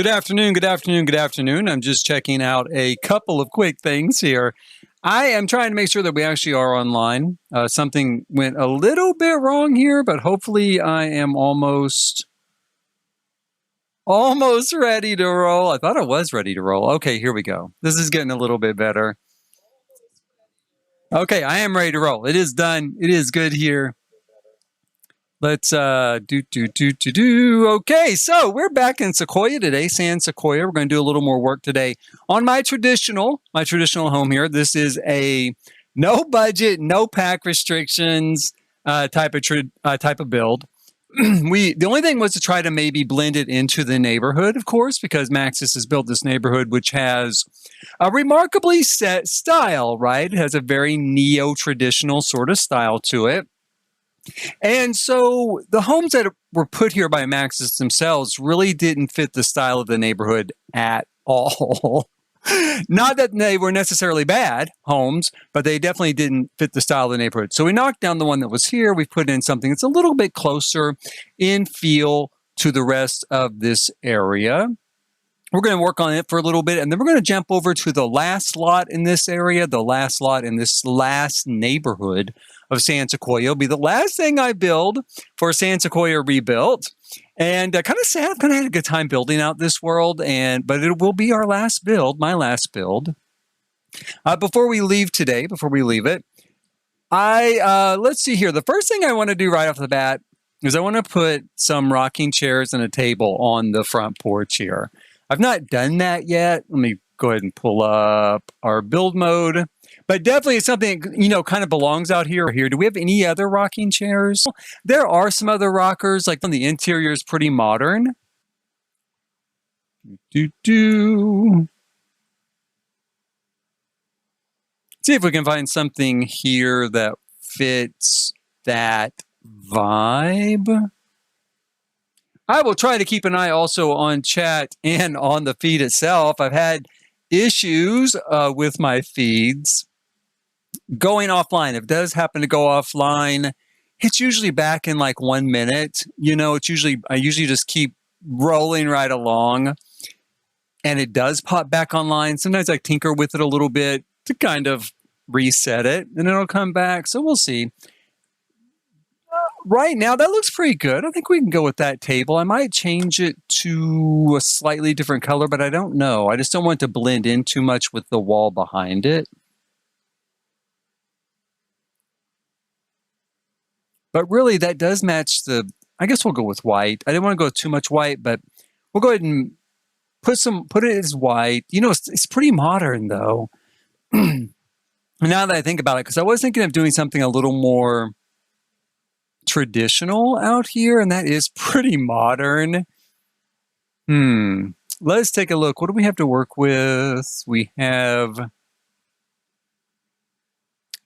Good afternoon, good afternoon, good afternoon. I'm just checking out a couple of quick things here. I am trying to make sure that we actually are online. Something went a little bit wrong here, but hopefully I am almost ready to roll. I thought I was ready to roll. Okay, here we go. This is getting a little bit better. Okay, I am ready to roll. It is done. It is good here. Let's do. Okay, so we're back in Sequoia today, San Sequoia. We're going to do a little more work today on my traditional home here. This is a no budget, no pack restrictions type of build. The only thing was to try to maybe blend it into the neighborhood, of course, because Maxis has built this neighborhood which has a remarkably set style, right? It has a very neo-traditional sort of style to it. And so the homes that were put here by Maxis themselves really didn't fit the style of the neighborhood at all. Not that they were necessarily bad homes, but they definitely didn't fit the style of the neighborhood. So we knocked down the one that was here. We put in something that's a little bit closer in feel to the rest of this area. We're going to work on it for a little bit, and then we're going to jump over to the last lot in this area, the last lot in this last neighborhood of San Sequoia. It'll be the last thing I build for San Sequoia Rebuilt. And kind of sad, I've kind of had a good time building out this world, but it will be our last build, my last build. Before we leave it, let's see here. The first thing I want to do right off the bat is I want to put some rocking chairs and a table on the front porch here. I've not done that yet. Let me go ahead and pull up our build mode. But definitely it's something, kind of belongs out here. Do we have any other rocking chairs? There are some other rockers, like the interior is pretty modern. See if we can find something here that fits that vibe. I will try to keep an eye also on chat and on the feed itself. I've had issues with my feeds going offline. If it does happen to go offline, it's usually back in like 1 minute. I usually just keep rolling right along, and it does pop back online. Sometimes I tinker with it a little bit to kind of reset it, and it'll come back. So we'll see. Right now, that looks pretty good. I think we can go with that table. I might change it to a slightly different color, but I don't know. I just don't want it to blend in too much with the wall behind it. But really, that does match I guess we'll go with white. I didn't want to go too much white, but we'll go ahead and put it as white. It's pretty modern, though. Now that I think about it, because I was thinking of doing something a little more traditional out here, and that is pretty modern. Let's take a look. What do we have to work with? We have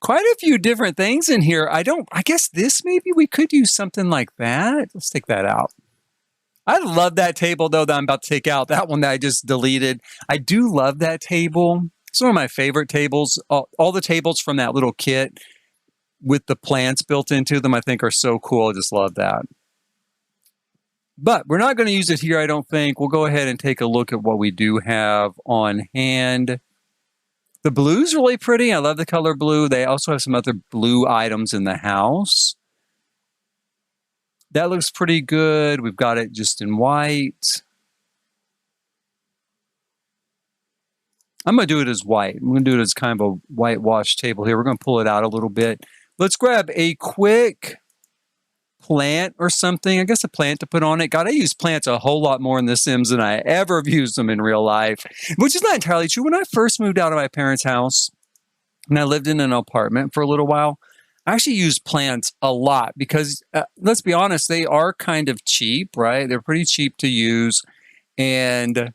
quite a few different things in here. I guess maybe we could use something like that. Let's take that out. I love that table, though, that I'm about to take out. That one that I just deleted. I do love that table. It's one of my favorite tables. All the tables from that little kit with the plants built into them, I think are so cool. I just love that. But we're not going to use it here, I don't think. We'll go ahead and take a look at what we do have on hand. The blue's really pretty. I love the color blue. They also have some other blue items in the house. That looks pretty good. We've got it just in white. I'm going to do it as white. I'm going to do it as kind of a whitewash table here. We're going to pull it out a little bit. Let's grab a quick plant or something. I guess a plant to put on it. God, I use plants a whole lot more in The Sims than I ever have used them in real life, which is not entirely true. When I first moved out of my parents' house and I lived in an apartment for a little while, I actually used plants a lot because, let's be honest, they are kind of cheap, right? They're pretty cheap to use, and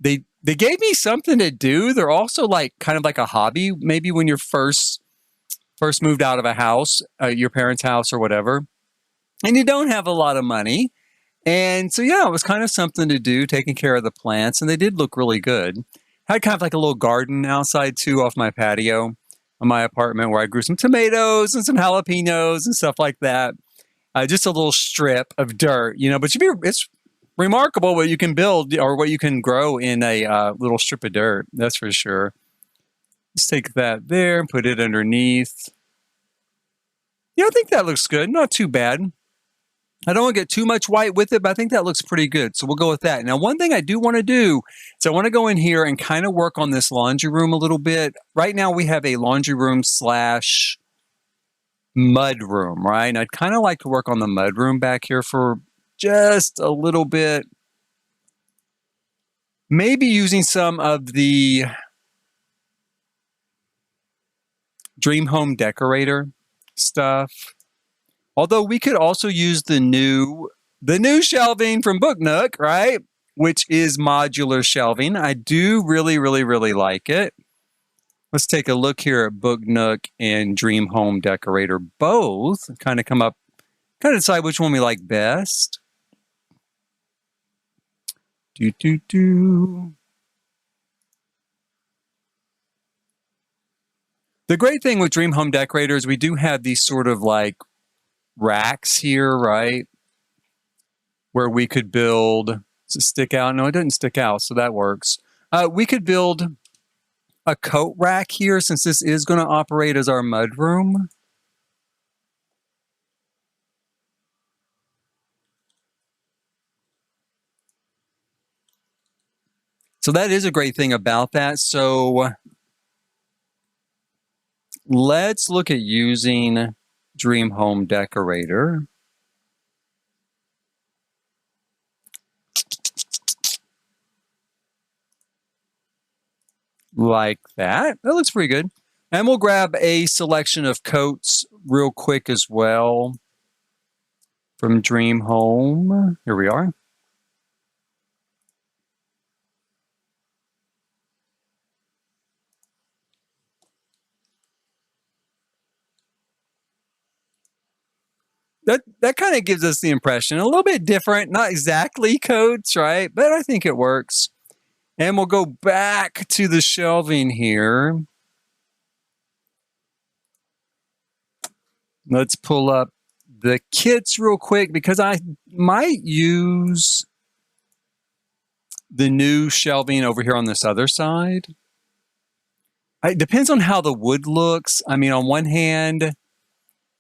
they gave me something to do. They're also kind of like a hobby, maybe when you're first moved out of a house, your parents' house or whatever, and you don't have a lot of money. And so, yeah, it was kind of something to do, taking care of the plants, and they did look really good. I had kind of like a little garden outside, too, off my patio of my apartment where I grew some tomatoes and some jalapenos and stuff like that. Just a little strip of dirt, but it's remarkable what you can build or what you can grow in a little strip of dirt. That's for sure. Let's take that there and put it underneath. Yeah, I think that looks good. Not too bad. I don't want to get too much white with it, but I think that looks pretty good. So we'll go with that. Now, one thing I do want to do is I want to go in here and kind of work on this laundry room a little bit. Right now we have a laundry room slash mud room, right? And I'd kind of like to work on the mud room back here for just a little bit. Maybe using some of the Dream Home Decorator stuff. Although we could also use the new shelving from Book Nook, right? Which is modular shelving. I do really, really, really like it. Let's take a look here at Book Nook and Dream Home Decorator both. Kind of decide which one we like best. The great thing with Dream Home Decorator is we do have these sort of like racks here, right? Where we could build, does it stick out? No, it doesn't stick out, so that works. We could build a coat rack here since this is going to operate as our mud room. So that is a great thing about that. So let's look at using Dream Home Decorator. Like that. That looks pretty good. And we'll grab a selection of coats real quick as well from Dream Home. Here we are. That kind of gives us the impression a little bit different, not exactly coats, right? But I think it works. And we'll go back to the shelving here. Let's pull up the kits real quick because I might use the new shelving over here on this other side. It depends on how the wood looks. I mean, on one hand,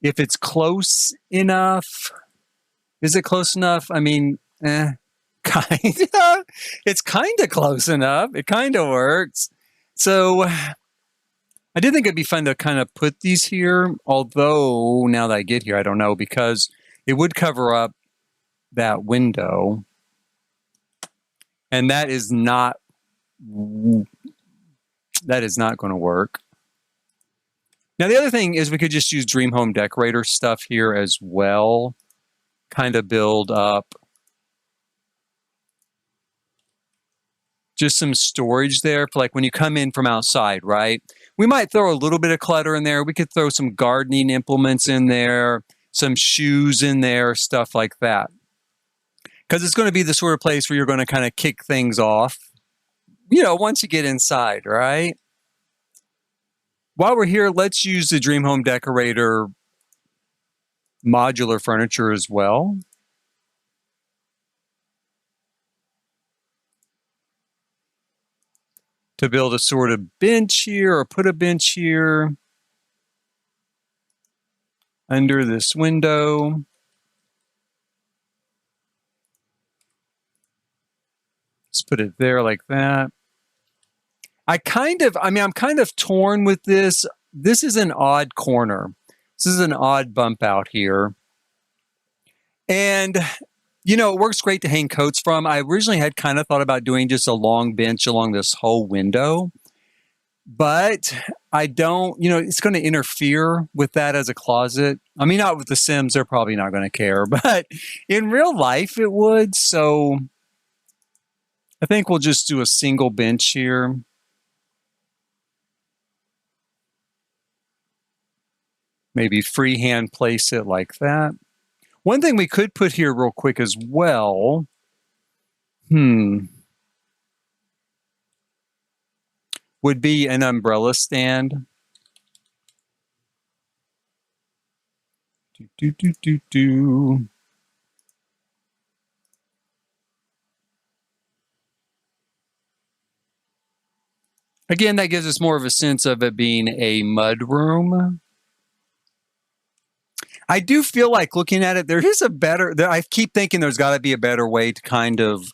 if it's close enough, is it close enough? I mean, kind of. It's kind of close enough. It kind of works. So I did think it'd be fun to kind of put these here, although now that I get here, I don't know, because it would cover up that window. And that is not going to work. Now, the other thing is we could just use Dream Home Decorator stuff here as well. Kind of build up just some storage there for like when you come in from outside, right? We might throw a little bit of clutter in there. We could throw some gardening implements in there, some shoes in there, stuff like that. Because it's going to be the sort of place where you're going to kind of kick things off, once you get inside, right? While we're here, let's use the Dream Home Decorator modular furniture as well. To build a sort of bench here or put a bench here under this window. Let's put it there like that. I'm kind of torn with this. This is an odd corner. This is an odd bump out here. And, it works great to hang coats from. I originally had kind of thought about doing just a long bench along this whole window. But I don't, it's going to interfere with that as a closet. I mean, not with the Sims. They're probably not going to care. But in real life, it would. So I think we'll just do a single bench here. Maybe freehand place it like that. One thing we could put here real quick as well. Would be an umbrella stand. Again, that gives us more of a sense of it being a mud room. I do feel like looking at it, there is a better, I keep thinking there's got to be a better way to kind of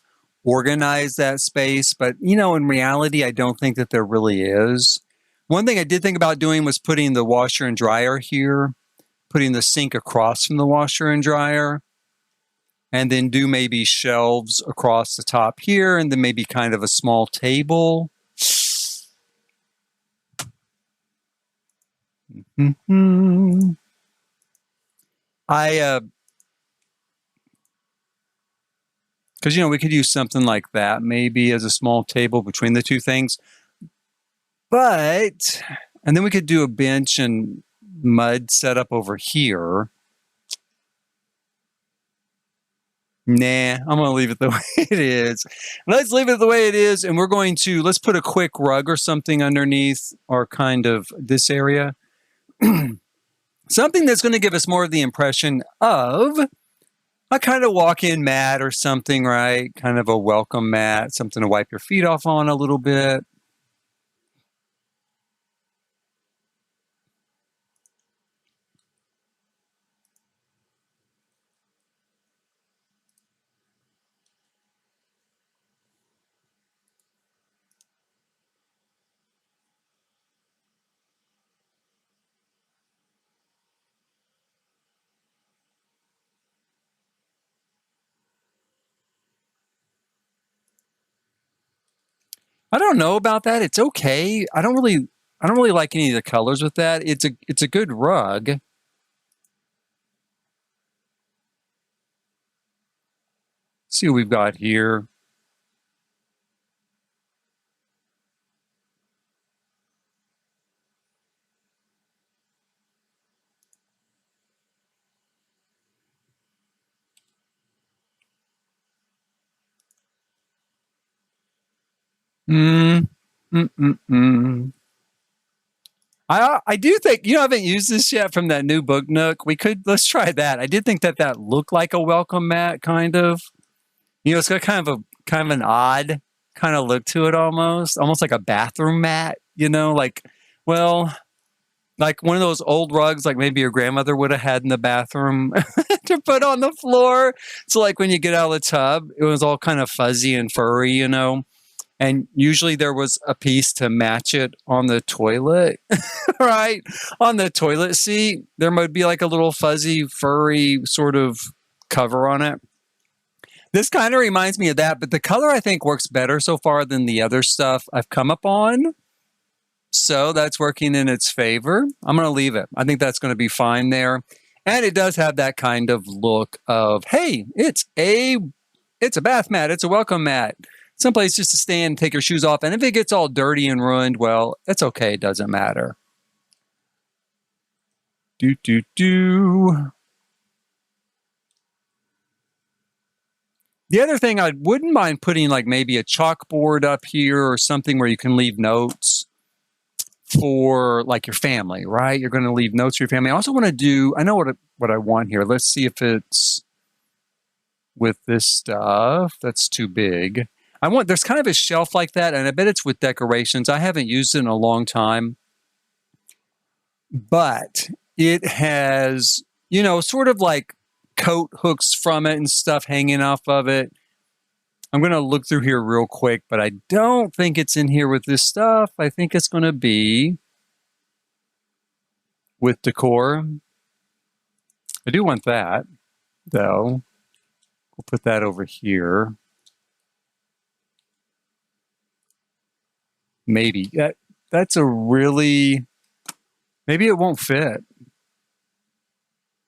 organize that space. But, you know, in reality, I don't think that there really is. One thing I did think about doing was putting the washer and dryer here, putting the sink across from the washer and dryer, and then do maybe shelves across the top here, and then maybe kind of a small table. Mm-hmm. Because, you know, we could use something like that maybe as a small table between the two things. But, and then we could do a bench and mud setup over here. Nah, I'm going to leave it the way it is. Let's leave it the way it is. And we're going to, let's put a quick rug or something underneath or kind of this area. Something that's going to give us more of the impression of a kind of walk-in mat or something, right? Kind of a welcome mat, something to wipe your feet off on a little bit. I don't know about that. It's okay. I don't really like any of the colors with that. It's a good rug. See what we've got here. I do think, you know, I haven't used this yet from that new book nook. Let's try that. I did think that looked like a welcome mat, kind of. You know, it's got kind of an odd kind of look to it almost like a bathroom mat, you know, like, well, like one of those old rugs, like maybe your grandmother would have had in the bathroom to put on the floor. So like when you get out of the tub, it was all kind of fuzzy and furry, you know, and usually there was a piece to match it on the toilet, right? On the toilet seat, there might be like a little fuzzy, furry sort of cover on it. This kind of reminds me of that, but the color I think works better so far than the other stuff I've come up on. So that's working in its favor. I'm going to leave it. I think that's going to be fine there. And it does have that kind of look of, hey, it's a bath mat. It's a welcome mat. Someplace just to stand and take your shoes off. And if it gets all dirty and ruined, well, it's okay. It doesn't matter. The other thing, I wouldn't mind putting like maybe a chalkboard up here or something where you can leave notes for like your family, right? You're going to leave notes for your family. I also want to do, I know what I want here. Let's see if it's with this stuff. That's too big. There's kind of a shelf like that, and I bet it's with decorations. I haven't used it in a long time, but it has, you know, sort of like coat hooks from it and stuff hanging off of it. I'm going to look through here real quick, but I don't think it's in here with this stuff. I think it's going to be with decor. I do want that, though. We'll put that over here. Maybe. That's a really... Maybe it won't fit.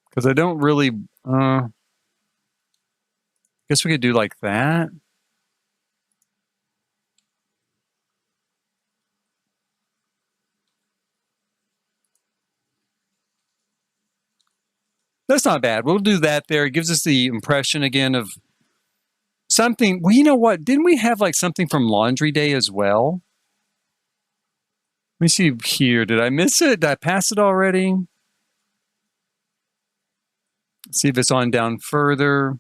Because I don't really... guess we could do like that. That's not bad. We'll do that there. It gives us the impression again of something. Well, you know what? Didn't we have like something from Laundry Day as well? Let me see here. Did I miss it? Did I pass it already? Let's see if it's on down further.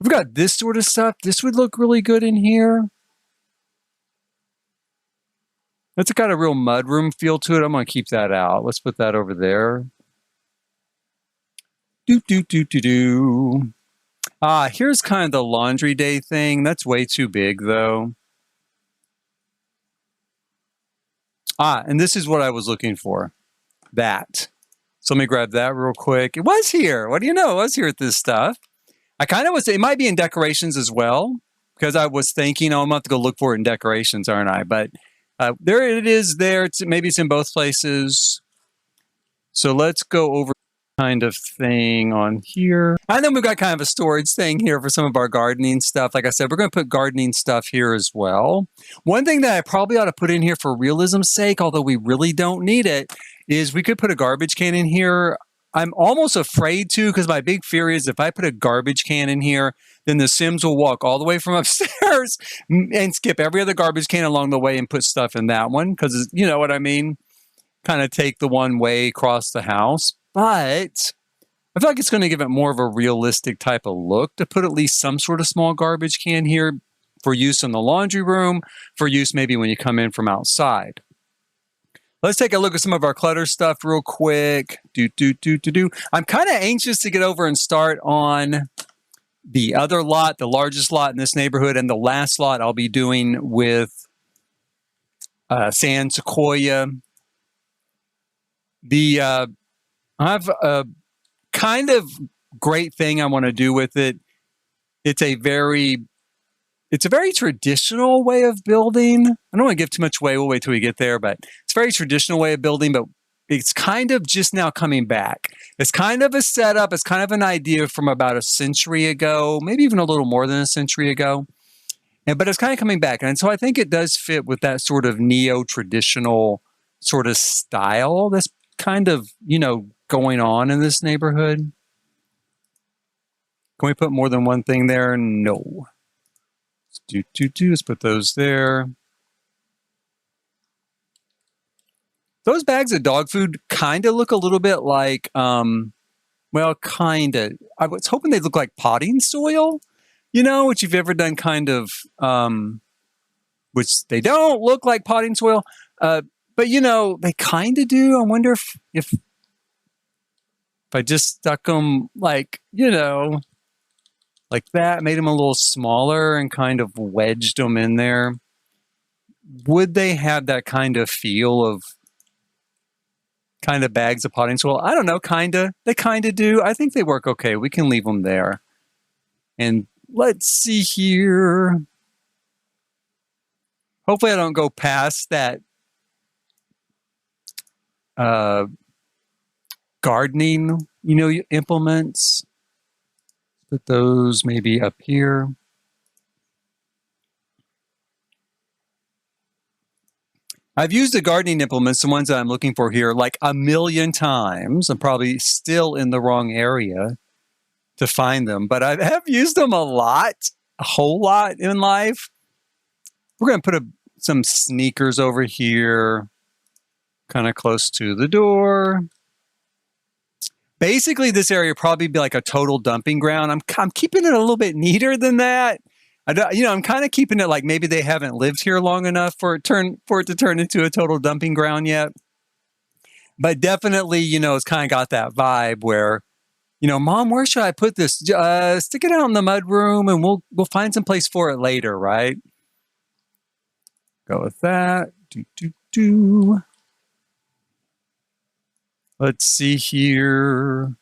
We've got this sort of stuff. This would look really good in here. That's got a real mudroom feel to it. I'm going to keep that out. Let's put that over there. Here's kind of the laundry day thing. That's way too big, though. And this is what I was looking for. That. So let me grab that real quick. It was here. What do you know? It was here at this stuff. I kind of was, it might be in decorations as well, because I was thinking, oh, I'm going to have to go look for it in decorations, aren't I? But there it is there. Maybe it's in both places. So let's go over kind of thing on here. And then we've got kind of a storage thing here for some of our gardening stuff. Like I said, we're going to put gardening stuff here as well. One thing that I probably ought to put in here for realism's sake, although we really don't need it, is we could put a garbage can in here. I'm almost afraid to, because my big fear is if I put a garbage can in here, then the Sims will walk all the way from upstairs and skip every other garbage can along the way and put stuff in that one, because you know what I mean? Kind of take the one way across the house. But I feel like it's going to give it more of a realistic type of look to put at least some sort of small garbage can here for use in the laundry room, for use maybe when you come in from outside. Let's take a look at some of our clutter stuff real quick. I'm kind of anxious to get over and start on the other lot, the largest lot in this neighborhood, and the last lot I'll be doing with Sequoia. I have a kind of great thing I want to do with it. It's a very traditional way of building. I don't want to give too much away. We'll wait till we get there, but it's a very traditional way of building, but it's kind of just now coming back. It's kind of a setup. It's kind of an idea from about a century ago, maybe even a little more than a century ago. But it's kind of coming back. And so I think it does fit with that sort of neo-traditional sort of style that's kind of, going on in this neighborhood. Can we put more than one thing there? No. Let's put those there. Those bags of dog food kind of look a little bit like, well, kind of. I was hoping they'd look like potting soil, which you've ever done kind of, which they don't look like potting soil. But, they kind of do. I wonder if I just stuck them like, like that, made them a little smaller and kind of wedged them in there, would they have that kind of feel of kind of bags of potting soil? I don't know, kind of. They kind of do. I think they work okay. We can leave them there. And let's see here. Hopefully I don't go past that gardening, implements. Put those maybe up here. I've used the gardening implements, the ones that I'm looking for here, like a million times. I'm probably still in the wrong area to find them, but I have used them a whole lot in life. We're going to put some sneakers over here, kind of close to the door. Basically, this area would probably be like a total dumping ground. I'm keeping it a little bit neater than that. I'm kind of keeping it like maybe they haven't lived here long enough for it to turn into a total dumping ground yet. But definitely, it's kind of got that vibe where, Mom, where should I put this? Stick it out in the mud room, and we'll find some place for it later, right? Go with that. Let's see here.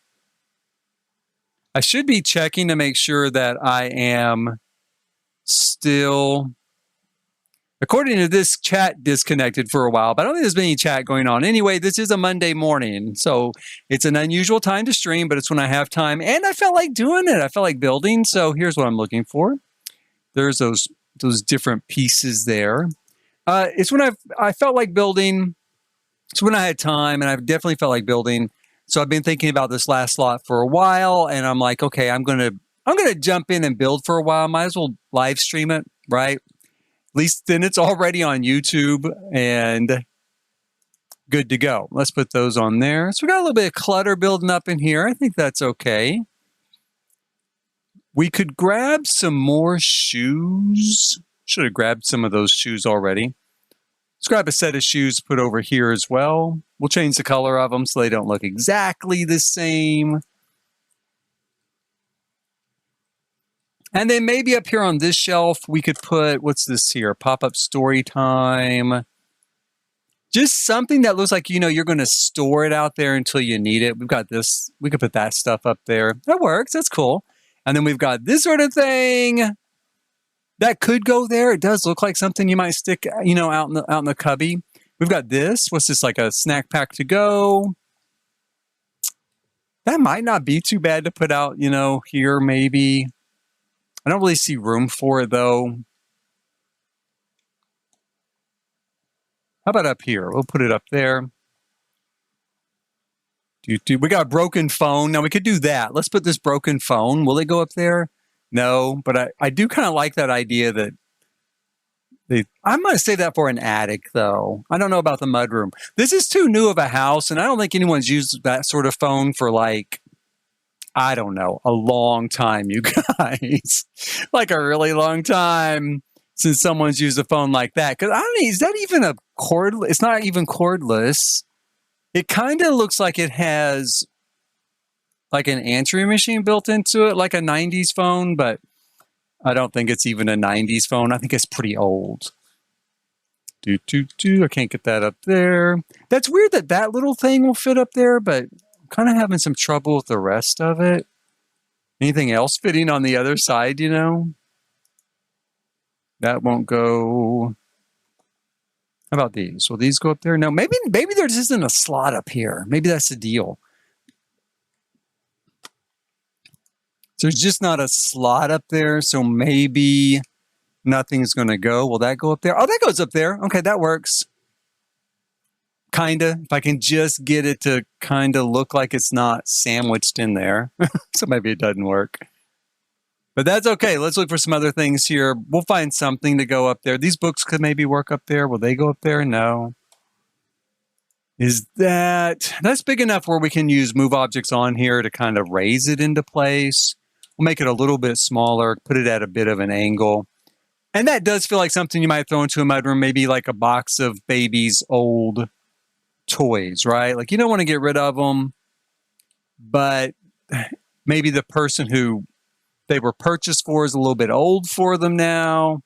I should be checking to make sure that I am still, according to this, chat disconnected for a while, but I don't think there's been any chat going on. Anyway, this is a Monday morning, so it's an unusual time to stream, but it's when I have time, and I felt like doing it. I felt like building, so here's what I'm looking for. There's those different pieces there. It's when I felt like building. It's when I had time, and I've definitely felt like building. So I've been thinking about this last lot for a while, and I'm like, okay, I'm gonna jump in and build for a while. Might as well live stream it, right? At least then it's already on YouTube and good to go. Let's put those on there. So we got a little bit of clutter building up in here. I think that's okay. We could grab some more shoes. Should have grabbed some of those shoes already. Let's grab a set of shoes, put over here as well. We'll change the color of them so they don't look exactly the same. And then maybe up here on this shelf, we could put, what's this here? Pop-up story time. Just something that looks like, you're going to store it out there until you need it. We've got this. We could put that stuff up there. That works. That's cool. And then we've got this sort of thing that could go there. It does look like something you might stick, out in the cubby. We've got this. What's this, like a snack pack to go? That might not be too bad to put out, here maybe. I don't really see room for it, though. How about up here? We'll put it up there. We got a broken phone. Now, we could do that. Let's put this broken phone. Will it go up there? No, but I do kind of like that idea that I'm going to save that for an attic, though. I don't know about the mudroom. This is too new of a house, and I don't think anyone's used that sort of phone for, like, I don't know, a long time, you guys. Like a really long time since someone's used a phone like that. Because I don't know, is that even a cordless? It's not even cordless. It kind of looks like it has like an answering machine built into it, like a 90s phone, but I don't think it's even a 90s phone. I think it's pretty old. I can't get that up there. That's weird that little thing will fit up there, but I'm kind of having some trouble with the rest of it. Anything else fitting on the other side, That won't go. How about these? Will these go up there? No, maybe there just isn't a slot up here. Maybe that's the deal. There's just not a slot up there, so maybe nothing's going to go. Will that go up there? Oh, that goes up there. Okay, that works. Kinda. If I can just get it to kind of look like it's not sandwiched in there. So maybe it doesn't work. But that's okay. Let's look for some other things here. We'll find something to go up there. These books could maybe work up there. Will they go up there? No. That's big enough where we can use move objects on here to kind of raise it into place. We'll make it a little bit smaller, put it at a bit of an angle. And that does feel like something you might throw into a mudroom, maybe like a box of baby's old toys, right? Like you don't want to get rid of them, but maybe the person who they were purchased for is a little bit old for them now.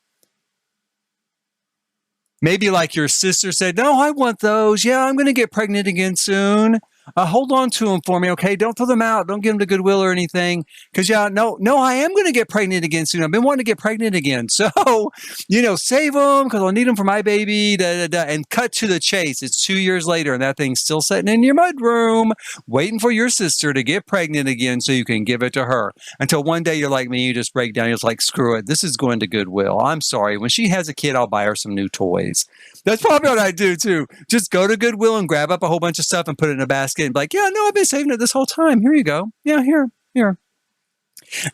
Maybe like your sister said, no, I want those. Yeah, I'm going to get pregnant again soon. Hold on to them for me, okay? Don't throw them out. Don't give them to Goodwill or anything. Because, no, I am going to get pregnant again soon. I've been wanting to get pregnant again. So, save them because I'll need them for my baby. And cut to the chase. It's 2 years later, and that thing's still sitting in your mudroom, waiting for your sister to get pregnant again so you can give it to her. Until one day you're like me, you just break down. You're just like, screw it. This is going to Goodwill. I'm sorry. When she has a kid, I'll buy her some new toys. That's probably what I do, too. Just go to Goodwill and grab up a whole bunch of stuff and put it in a basket and be like, yeah, no, I've been saving it this whole time. Here you go. Yeah, here.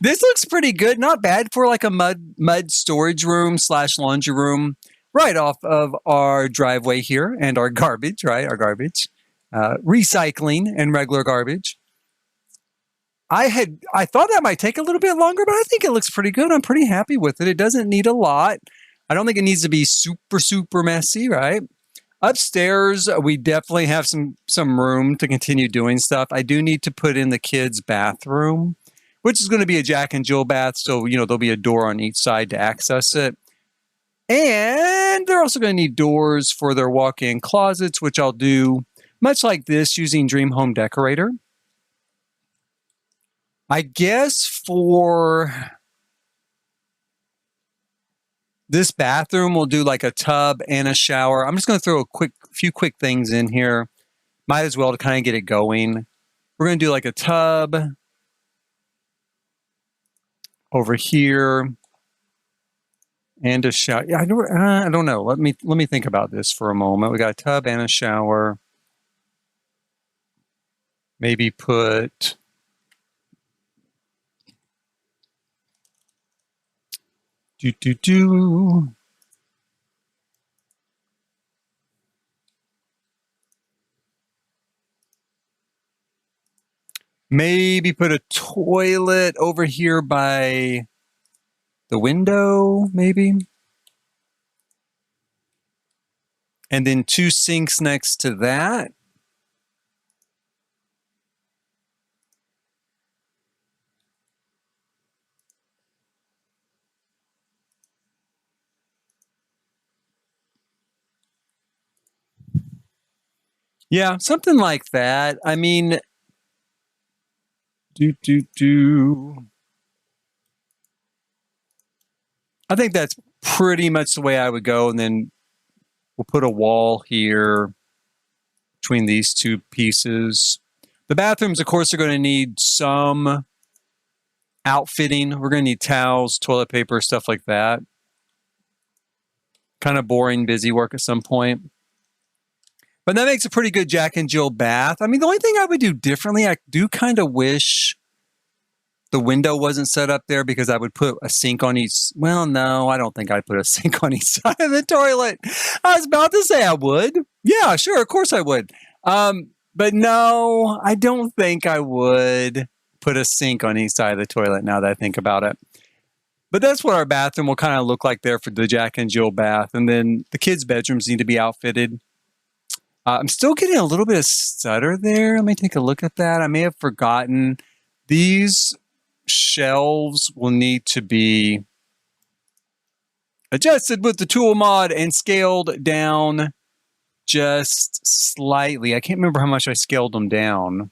This looks pretty good. Not bad for like a mud storage room / laundry room right off of our driveway here and our garbage, right? Our garbage. Recycling and regular garbage. I thought that might take a little bit longer, but I think it looks pretty good. I'm pretty happy with it. It doesn't need a lot. I don't think it needs to be super, super messy, right? Upstairs, we definitely have some room to continue doing stuff. I do need to put in the kids' bathroom, which is going to be a Jack and Jill bath. So, there'll be a door on each side to access it. And they're also going to need doors for their walk-in closets, which I'll do much like this using Dream Home Decorator. I guess for this bathroom, we'll do like a tub and a shower. I'm just going to throw a few quick things in here. Might as well to kind of get it going. We're going to do like a tub over here and a shower. Yeah, I don't know. Let me think about this for a moment. We got a tub and a shower. Maybe put Maybe put a toilet over here by the window, maybe. And then 2 sinks next to that. Yeah, something like that. I mean, I think that's pretty much the way I would go. And then we'll put a wall here between these 2 pieces. The bathrooms, of course, are going to need some outfitting. We're going to need towels, toilet paper, stuff like that. Kind of boring, busy work at some point. But that makes a pretty good Jack and Jill bath. I mean, the only thing I would do differently, I do kind of wish the window wasn't set up there because I would put a sink on each. Well, no, I don't think I'd put a sink on each side of the toilet. I was about to say I would. Yeah, sure. Of course I would. But no, I don't think I would put a sink on each side of the toilet now that I think about it. But that's what our bathroom will kind of look like there for the Jack and Jill bath. And then the kids' bedrooms need to be outfitted. I'm still getting a little bit of stutter there. Let me take a look at that. I may have forgotten. These shelves will need to be adjusted with the tool mod and scaled down just slightly. I can't remember how much I scaled them down.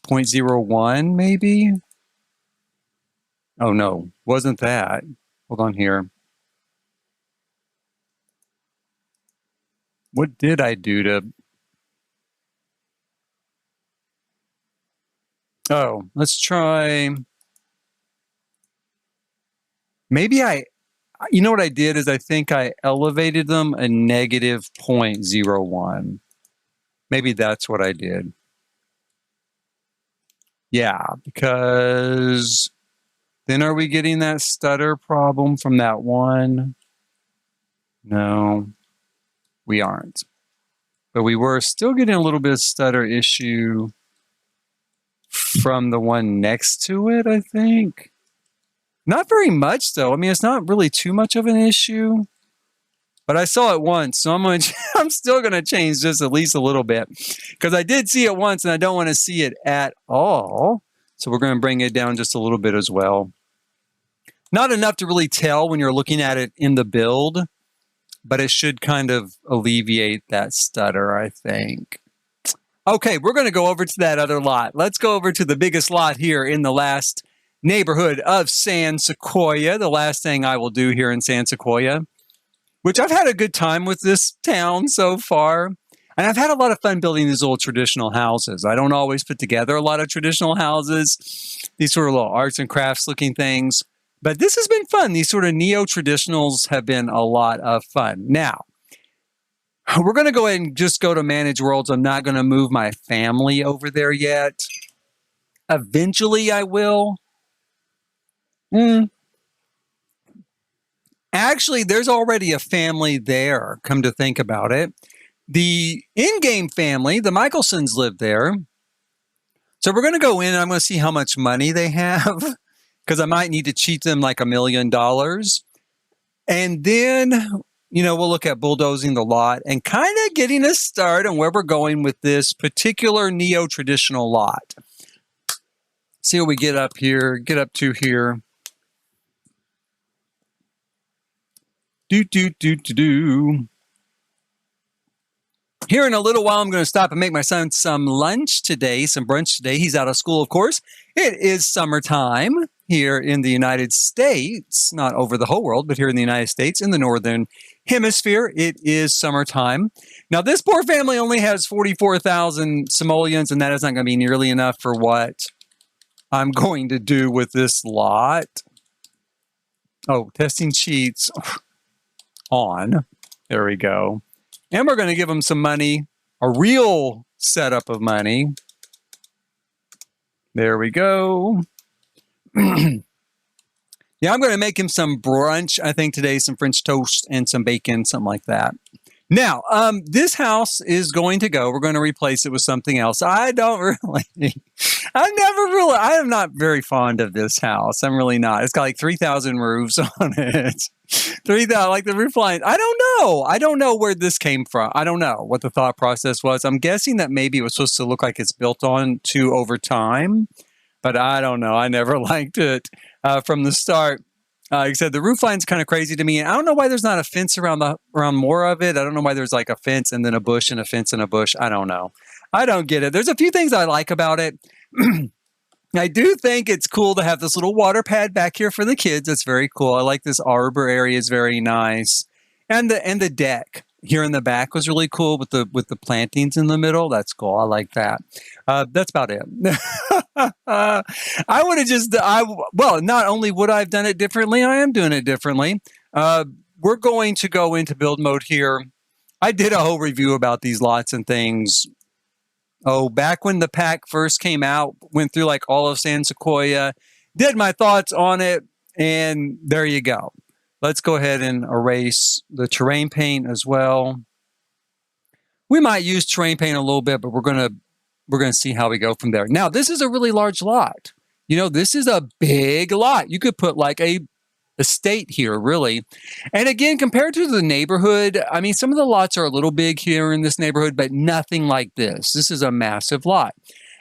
0.01 maybe? Oh no, wasn't that. Hold on here. What did I do to... Oh, let's try... Maybe you know what I did is I think I elevated them a negative 0.01. Maybe that's what I did. Yeah, because then are we getting that stutter problem from that one? No, we aren't. But we were still getting a little bit of stutter issue from the one next to it, I think. Not very much, though. I mean, it's not really too much of an issue. But I saw it once, so I'm still going to change this at least a little bit. Because I did see it once, and I don't want to see it at all. So we're going to bring it down just a little bit as well. Not enough to really tell when you're looking at it in the build, but it should kind of alleviate that stutter, I think. Okay, we're going to go over to that other lot. Let's go over to the biggest lot here in the last neighborhood of San Sequoia, the last thing I will do here in San Sequoia, which I've had a good time with this town so far. And I've had a lot of fun building these little traditional houses. I don't always put together a lot of traditional houses, these sort of little arts and crafts looking things. But this has been fun. These sort of neo-traditionals have been a lot of fun. Now, we're going to go ahead and just go to Manage Worlds. I'm not going to move my family over there yet. Eventually, I will. Actually, there's already a family there, come to think about it. The in-game family, the Michelsons, live there. So we're going to go in and I'm going to see how much money they have because I might need to cheat them like $1 million. And then, we'll look at bulldozing the lot and kind of getting a start on where we're going with this particular neo-traditional lot. See what we get up to here. Here in a little while, I'm going to stop and make my son some lunch today, some brunch today. He's out of school, of course. It is summertime here in the United States, not over the whole world, but here in the United States, in the Northern Hemisphere, it is summertime. Now, this poor family only has 44,000 simoleons, and that is not going to be nearly enough for what I'm going to do with this lot. Oh, testing cheats on. There we go. And we're going to give them some money, a real setup of money. There we go. Yeah, I'm going to make him some brunch, I think today, some French toast and some bacon, something like that. Now, this house is going to go. We're going to replace it with something else. I don't really, I am not very fond of this house. I'm really not. It's got like 3,000 roofs on it. 3,000, like the roof line. I don't know. I don't know where this came from. I don't know what the thought process was. I'm guessing that maybe it was supposed to look like it's built on to over time, but I don't know. I never liked it from the start. Like I said, the roof line's kind of crazy to me. I don't know why there's not a fence around more of it. I don't know why there's like a fence and then a bush and a fence and a bush. I don't know. I don't get it. There's a few things I like about it. I do think it's cool to have this little water pad back here for the kids. That's very cool. I like this arbor area is very nice. And the deck here in the back was really cool with the plantings in the middle. That's cool. I like that. That's about it. I would have well, not only would I have done it differently, I am doing it differently. We're going to go into build mode here. I did a whole review about these lots and things. Oh, back when the pack first came out, went through like all of San Sequoia, did my thoughts on it, and there you go. Let's go ahead and erase the terrain paint as well. We might use terrain paint a little bit, but we're gonna see how we go from there. Now, this is a really large lot. You know, this is a big lot. You could put like a estate here, really. And again, compared to the neighborhood, I mean, some of the lots are a little big here in this neighborhood, but nothing like this. This is a massive lot.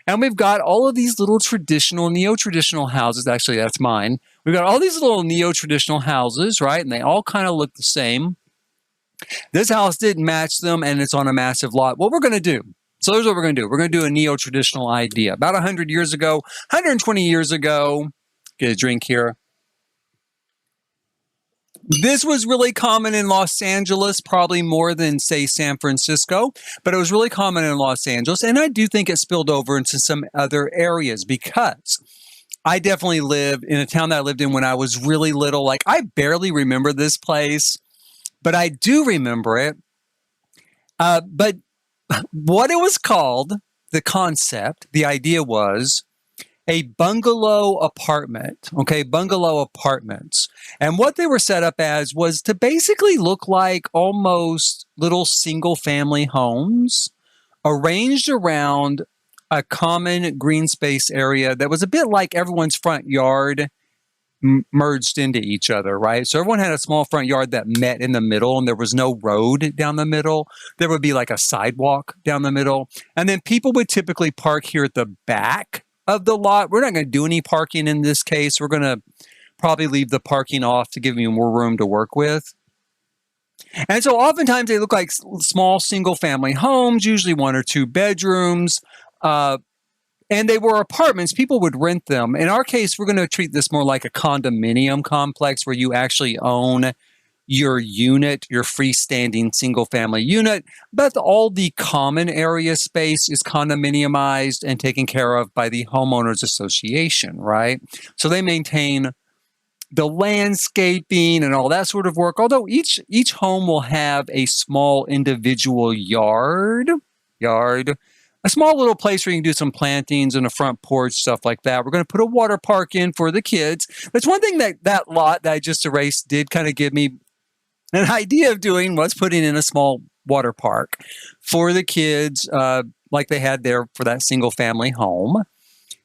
And we've got all of these little traditional, neo-traditional houses. Actually, that's mine. We've got all these little neo-traditional houses, right? And they all kind of look the same. This house didn't match them, and it's on a massive lot. What we're going to do, so here's what we're going to do. We're going to do a neo-traditional idea. About 100 years ago, 120 years ago, get a drink here. This was really common in Los Angeles, probably more than, say, San Francisco, but it was really common in Los Angeles. And I do think it spilled over into some other areas because I definitely live in a town that I lived in when I was really little. Like, I barely remember this place, but I do remember it. But what it was called, the concept, the idea was a bungalow apartment, okay, bungalow apartments. And what they were set up as was to basically look like almost little single family homes arranged around a common green space area that was a bit like everyone's front yard merged into each other, right? So everyone had a small front yard that met in the middle and there was no road down the middle. There would be like a sidewalk down the middle. And then people would typically park here at the back of the lot. We're not going to do any parking in this case. We're going to probably leave the parking off to give you more room to work with. And so oftentimes they look like small single family homes, usually 1 or 2 bedrooms. And they were apartments. People would rent them. In our case, we're going to treat this more like a condominium complex where you actually own your unit, your freestanding single family unit, but all the common area space is condominiumized and taken care of by the homeowners association, right? So they maintain the landscaping and all that sort of work, although each home will have a small individual yard, a small little place where you can do some plantings and a front porch, stuff like that. We're going to put a water park in for the kids. That's one thing that lot that I just erased did kind of give me an idea of doing, was putting in a small water park for the kids, like they had there for that single family home.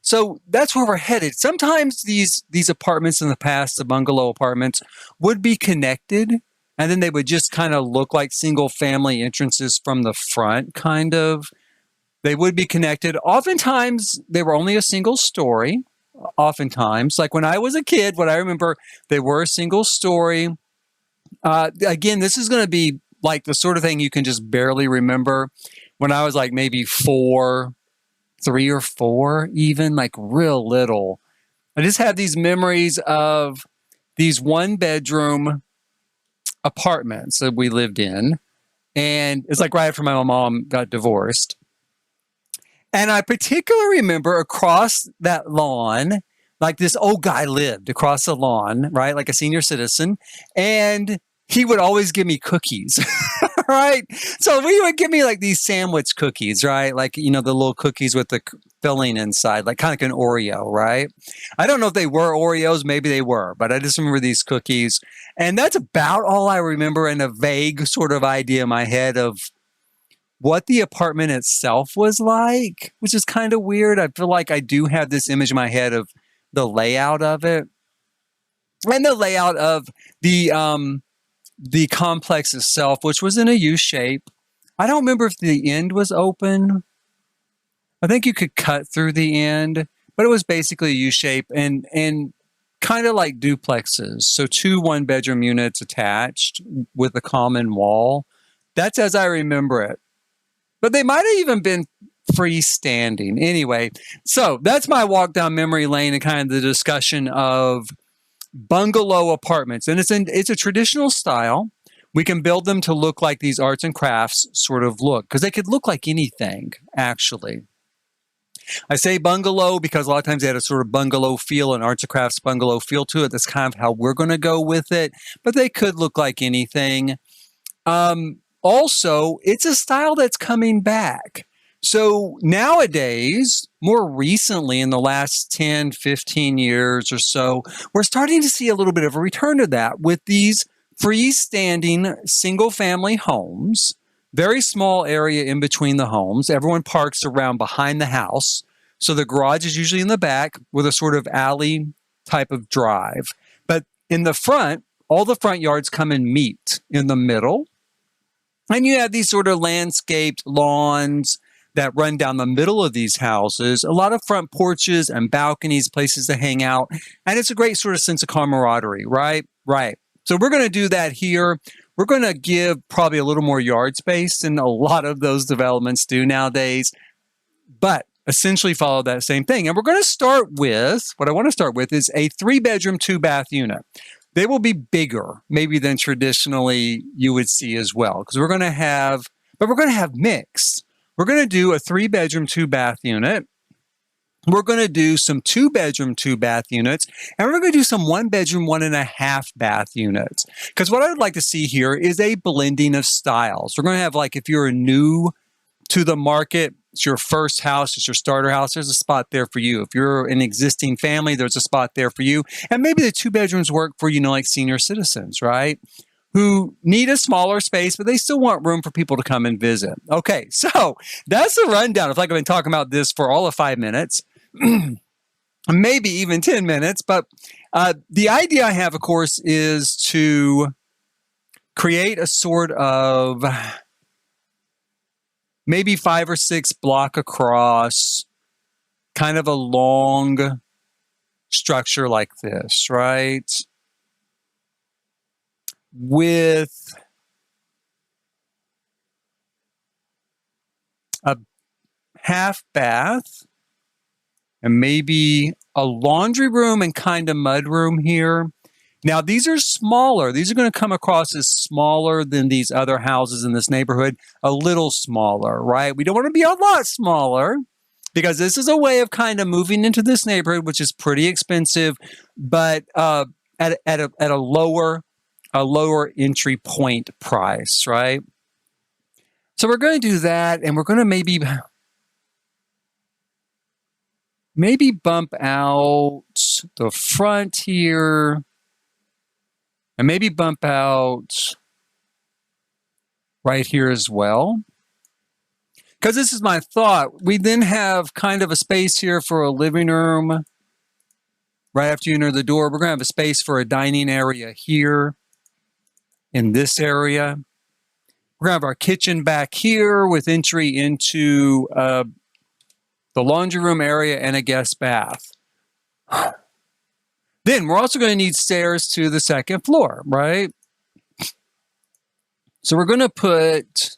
So that's where we're headed. Sometimes these apartments in the past, the bungalow apartments, would be connected, and then they would just kind of look like single family entrances from the front, kind of. They would be connected. Oftentimes, they were only a single story. Oftentimes, like when I was a kid, what I remember, they were a single story. Again, this is going to be like the sort of thing you can just barely remember. When I was like maybe 3 or 4, even like real little. I just have these memories of these 1-bedroom apartments that we lived in. And it's like right after my mom got divorced. And I particularly remember across that lawn, like this old guy lived across the lawn, right? Like a senior citizen. And he would always give me cookies, right? So he would give me like these sandwich cookies, right? Like, you know, the little cookies with the filling inside, like kind of like an Oreo, right? I don't know if they were Oreos, maybe they were, but I just remember these cookies. And that's about all I remember, and a vague sort of idea in my head of what the apartment itself was like, which is kind of weird. I feel like I do have this image in my head of the layout of it and the layout of the complex itself, which was in a U shape. I don't remember if the end was open. I think you could cut through the end, but it was basically a U shape and kind of like duplexes. So 2 1-bedroom units attached with a common wall. That's as I remember it. But they might have even been freestanding. Anyway, so that's my walk down memory lane and kind of the discussion of bungalow apartments. And it's a traditional style. We can build them to look like these arts and crafts sort of look, because they could look like anything, actually. I say bungalow because a lot of times they had a sort of bungalow feel, an arts and crafts bungalow feel to it. That's kind of how we're going to go with it. But they could look like anything. Also, it's a style that's coming back. So nowadays, more recently in the last 10, 15 years or so, we're starting to see a little bit of a return to that with these freestanding single-family homes, very small area in between the homes. Everyone parks around behind the house. So the garage is usually in the back with a sort of alley type of drive. But in the front, all the front yards come and meet in the middle. And you have these sort of landscaped lawns that run down the middle of these houses, a lot of front porches and balconies, places to hang out. And it's a great sort of sense of camaraderie, right? Right. So we're going to do that here. We're going to give probably a little more yard space than a lot of those developments do nowadays, but essentially follow that same thing. And we're going to start with, what I want to start with is a 3-bedroom, 2-bath unit. They will be bigger, maybe than traditionally you would see as well, because we're going to have mixed. We're going to do a 3-bedroom, 2-bath unit. We're going to do some 2-bedroom, 2-bath units, and we're going to do some 1-bedroom, 1.5-bath units. Because what I would like to see here is a blending of styles. We're going to have, like, if you're new to the market, it's your first house, it's your starter house, there's a spot there for you. If you're an existing family, there's a spot there for you. And maybe the 2 bedrooms work for, like senior citizens, right? Who need a smaller space, but they still want room for people to come and visit. Okay, so that's the rundown. I feel like I've been talking about this for all of 5 minutes, maybe even 10 minutes. But the idea I have, of course, is to create a sort of maybe 5 or 6 block across kind of a long structure like this, right? With a half bath and maybe a laundry room and kind of mud room here. Now, these are smaller. These are going to come across as smaller than these other houses in this neighborhood, a little smaller, right? We don't want to be a lot smaller because this is a way of kind of moving into this neighborhood, which is pretty expensive, but at a lower entry point price, right? So we're going to do that, and we're going to maybe bump out the front here, and maybe bump out right here as well. Because this is my thought. We then have kind of a space here for a living room. Right after you enter the door, we're going to have a space for a dining area here in this area. We're going to have our kitchen back here with entry into the laundry room area and a guest bath. Then we're also going to need stairs to the second floor, right? So we're going to put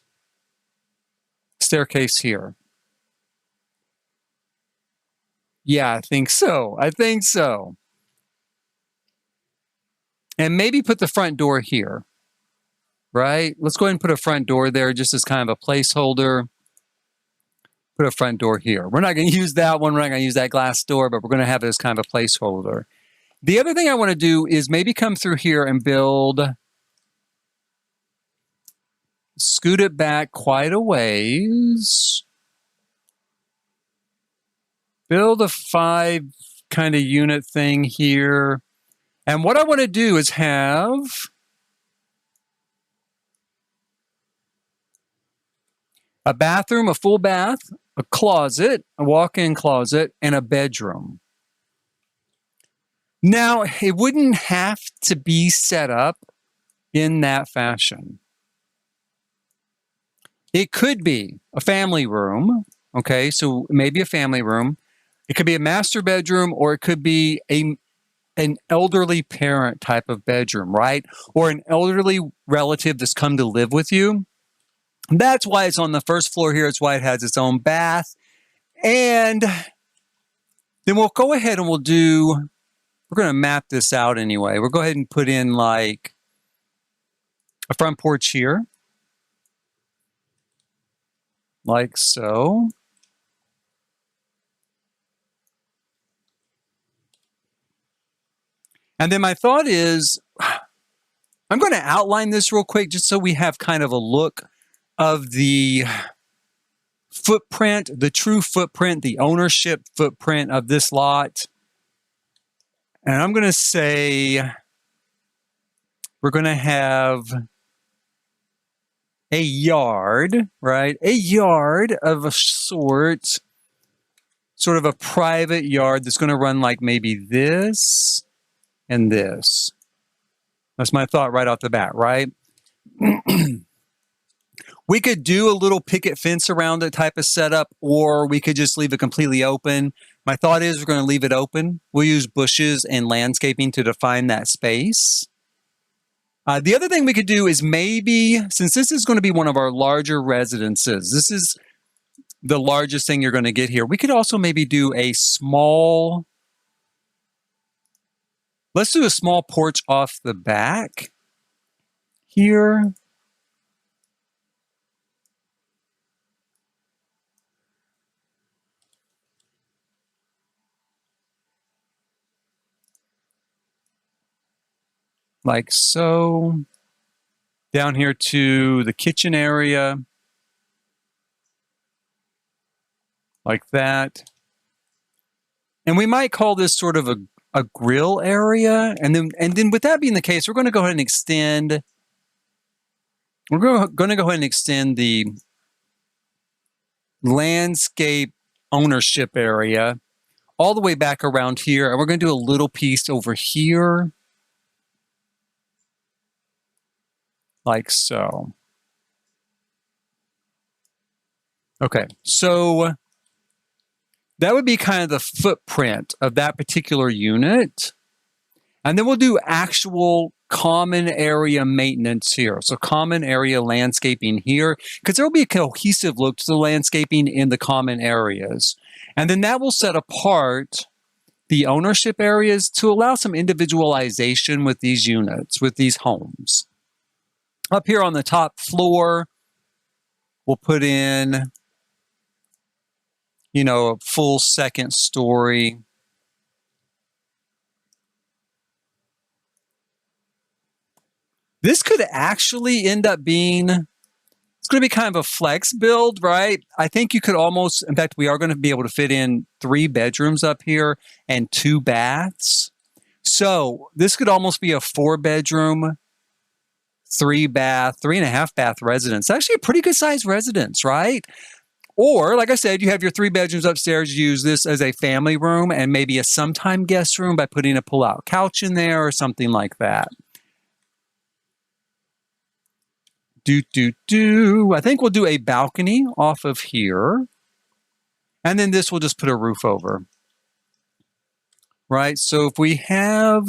staircase here. Yeah, I think so. And maybe put the front door here, right? Let's go ahead and put a front door there just as kind of a placeholder. Put a front door here. We're not going to use that one. We're not going to use that glass door, but we're going to have it as kind of a placeholder. The other thing I want to do is maybe come through here and scoot it back quite a ways. build a 5 kind of unit thing here. And what I want to do is have a bathroom, a full bath, a closet, a walk-in closet, and a bedroom. Now, it wouldn't have to be set up in that fashion. It could be a family room, okay? So maybe a family room. It could be a master bedroom, or it could be an elderly parent type of bedroom, right? Or an elderly relative that's come to live with you. That's why it's on the first floor here. It's why it has its own bath. And then we'll go ahead and we're going to map this out anyway. We'll go ahead and put in like a front porch here. Like so. And then my thought is, I'm going to outline this real quick just so we have kind of a look of the footprint, the true footprint, the ownership footprint of this lot. And I'm going to say we're going to have a yard, right? A yard of a sort of a private yard that's going to run like maybe this and this. That's my thought right off the bat, right? We could do a little picket fence around it type of setup, or we could just leave it completely open. My thought is we're going to leave it open. We'll use bushes and landscaping to define that space. The other thing we could do is maybe, since this is going to be one of our larger residences, this is the largest thing you're going to get here, we could also maybe do a small, let's do a small porch off the back here. Like so. Down here to the kitchen area. Like that. And we might call this sort of a grill area. And then with that being the case, we're going to go ahead and extend. We're going to go ahead and extend the landscape ownership area all the way back around here. And we're going to do a little piece over here. Like so. Okay, so that would be kind of the footprint of that particular unit. And then we'll do actual common area maintenance here. So common area landscaping here, because there will be a cohesive look to the landscaping in the common areas. And then that will set apart the ownership areas to allow some individualization with these units, with these homes. Up here on the top floor, we'll put in, you know, a full second story. This could actually end up being, it's going to be kind of a flex build, right? I think you could almost, in fact, we are going to be able to fit in 3 bedrooms up here and 2 baths. So this could almost be a 4-bedroom, 3-bath, 3.5 bath residence. Actually a pretty good sized residence, right? Or, like I said, you have your 3 bedrooms upstairs. You use this as a family room and maybe a sometime guest room by putting a pull-out couch in there or something like that. I think we'll do a balcony off of here. And then this we'll just put a roof over. Right? So if we have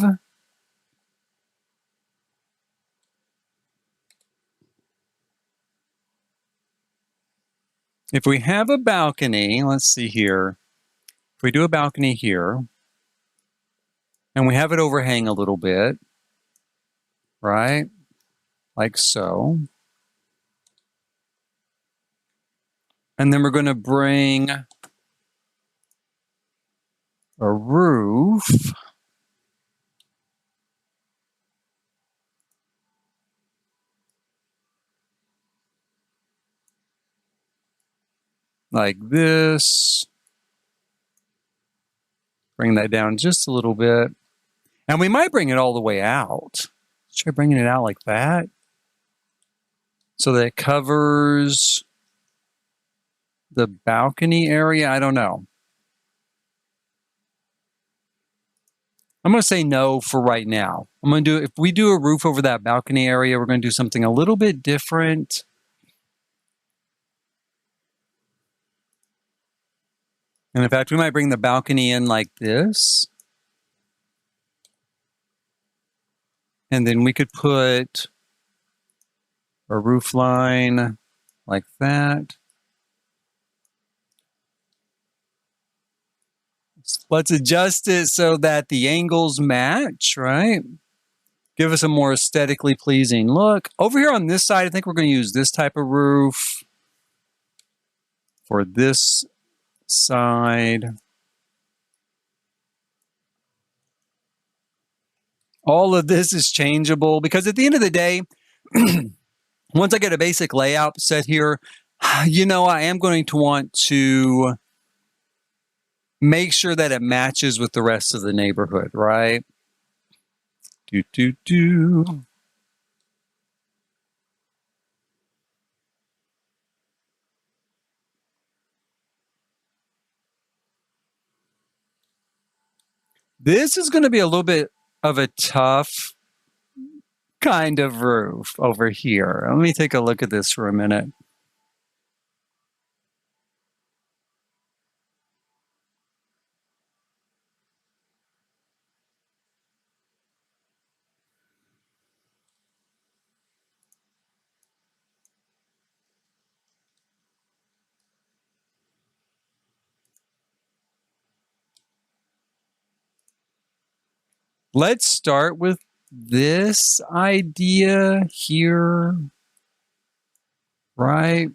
a balcony, let's see here. If we do a balcony here, and we have it overhang a little bit, right? Like so. And then we're going to bring a roof like this. Bring that down just a little bit. And we might bring it all the way out. Try bringing it out like that. So that it covers the balcony area. I don't know. I'm going to say no for right now. I'm going to do, if we do a roof over that balcony area, we're going to do something a little bit different. And in fact, we might bring the balcony in like this. And then we could put a roof line like that. Let's adjust it so that the angles match, right? Give us a more aesthetically pleasing look. Over here on this side, I think we're going to use this type of roof for this side. All of this is changeable because at the end of the day, once I get a basic layout set here, you know, I am going to want to make sure that it matches with the rest of the neighborhood, right? This is going to be a little bit of a tough kind of roof over here. Let me take a look at this for a minute. Let's start with this idea here, right?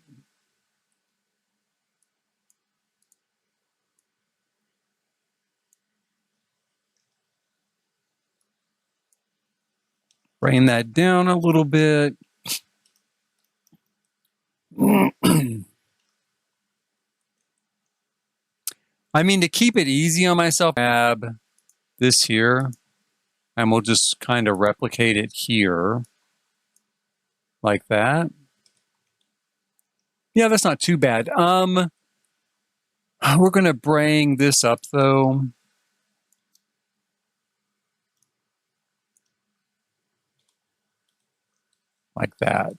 Bring that down a little bit. I mean, to keep it easy on myself, grab this here, and we'll just kind of replicate it here, like that. Yeah, that's not too bad. We're going to bring this up, though. Like that.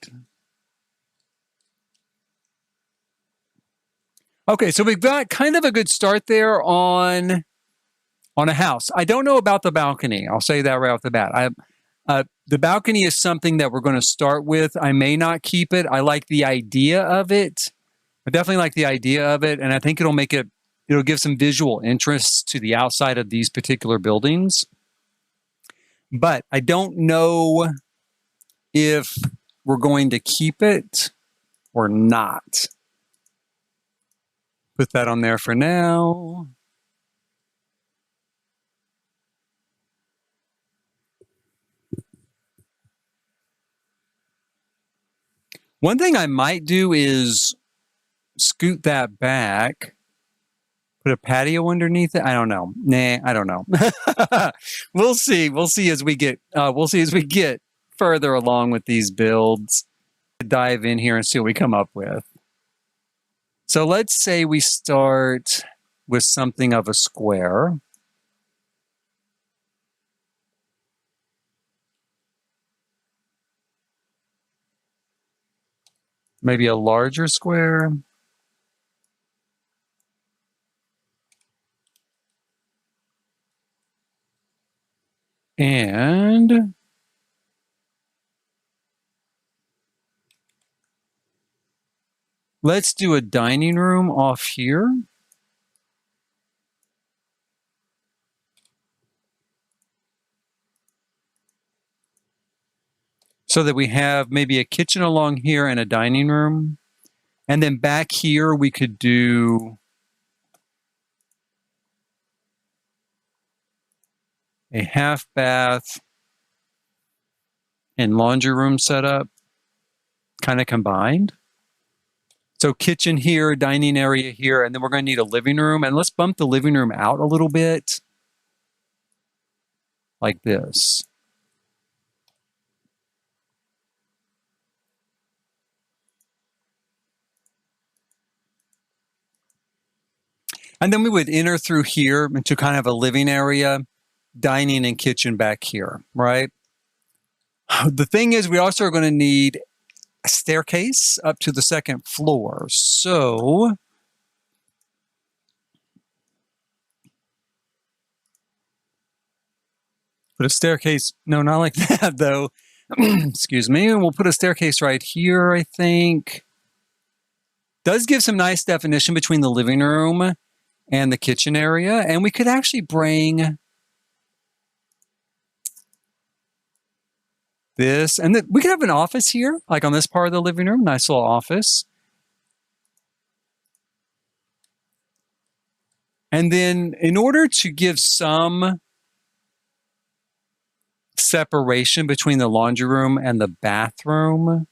Okay, so we've got kind of a good start there on a house. I don't know about the balcony. I'll say that right off the bat. The balcony is something that we're going to start with. I may not keep it. I like the idea of it. I definitely like the idea of it, and I think it'll give some visual interest to the outside of these particular buildings. But I don't know if we're going to keep it or not. Put that on there for now. One thing I might do is scoot that back, put a patio underneath it. I don't know. Nah, I don't know. We'll see. We'll see as we get further along with these builds. Dive in here and see what we come up with. So let's say we start with something of a square. Maybe a larger square. And let's do a dining room off here. So that we have maybe a kitchen along here and a dining room. And then back here we could do a half bath and laundry room setup, kind of combined. So kitchen here, dining area here, and then we're going to need a living room. And let's bump the living room out a little bit. like this. And then we would enter through here into kind of a living area, dining and kitchen back here, right? The thing is, we also are going to need a staircase up to the second floor. So put a staircase. No, not like that, though. Excuse me. We'll put a staircase right here, I think. Does give some nice definition between the living room and the kitchen area. And we could actually bring this. And we could have an office here, like on this part of the living room. Nice little office. And then in order to give some separation between the laundry room and the bathroom,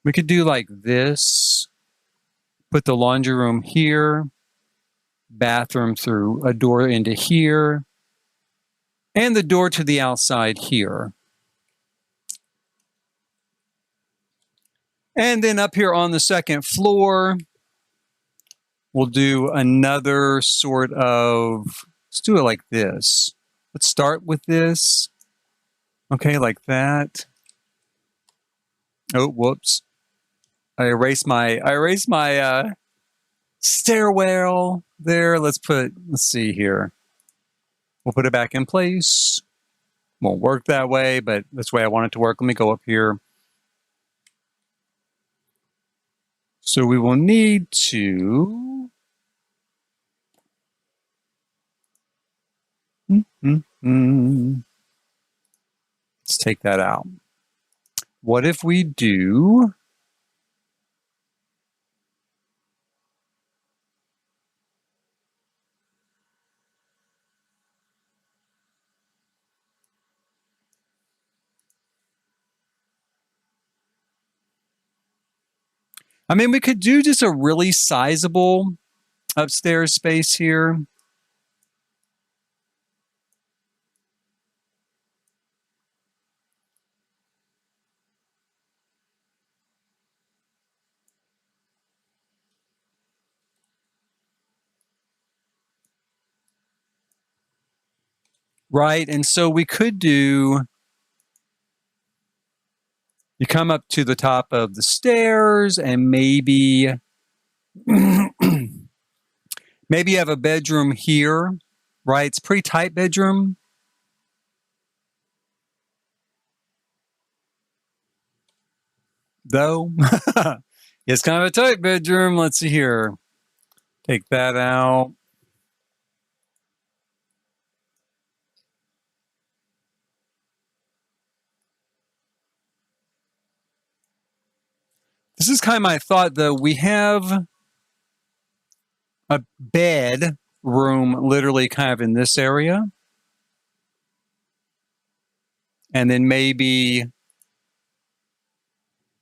we could do like this. Put the laundry room here, bathroom through a door into here, and the door to the outside here. And then up here on the second floor, we'll do another sort of, let's do it like this. Let's start with this. Okay, like that. Oh, whoops. I erased my stairwell there. Let's see here. We'll put it back in place. Won't work that way, but that's the way I want it to work. Let me go up here. So we will need to let's take that out. What if we do I mean, we could do just a really sizable upstairs space here. Right, and so we could do, you come up to the top of the stairs and maybe, maybe you have a bedroom here, right? It's a pretty tight bedroom. Though, it's kind of a tight bedroom. Let's see here. Take that out. This is kind of my thought, though. We have a bed room literally kind of in this area. And then maybe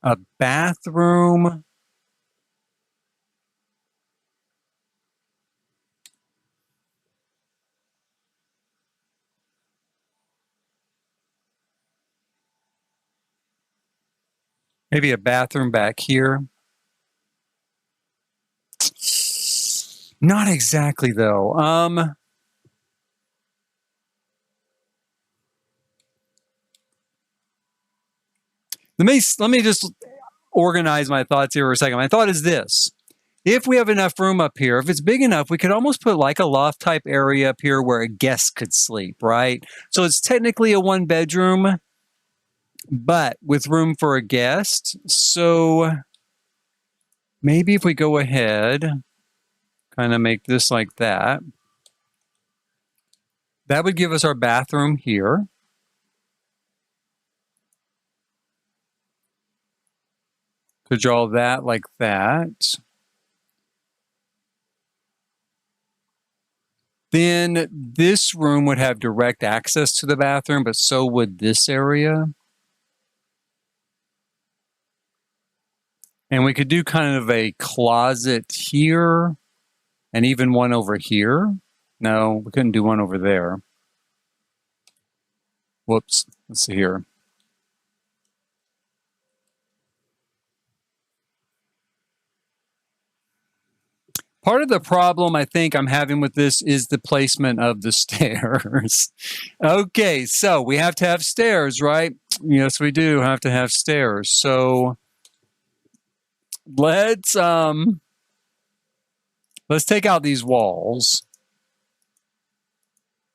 a bathroom. Maybe a bathroom back here. Not exactly, though. Let me just organize my thoughts here for a second. My thought is this. If we have enough room up here, if it's big enough, we could almost put like a loft type area up here where a guest could sleep, right? So it's technically a one bedroom, but with room for a guest. So maybe if we go ahead, kind of make this like that, that would give us our bathroom here. To draw that like that. Then this room would have direct access to the bathroom, but so would this area. And we could do kind of a closet here and even one over here. No, we couldn't do one over there. Whoops. Let's see here. Part of the problem I think I'm having with this is the placement of the stairs. Okay, so we have to have stairs, right? Yes, we do have to have stairs. So let's take out these walls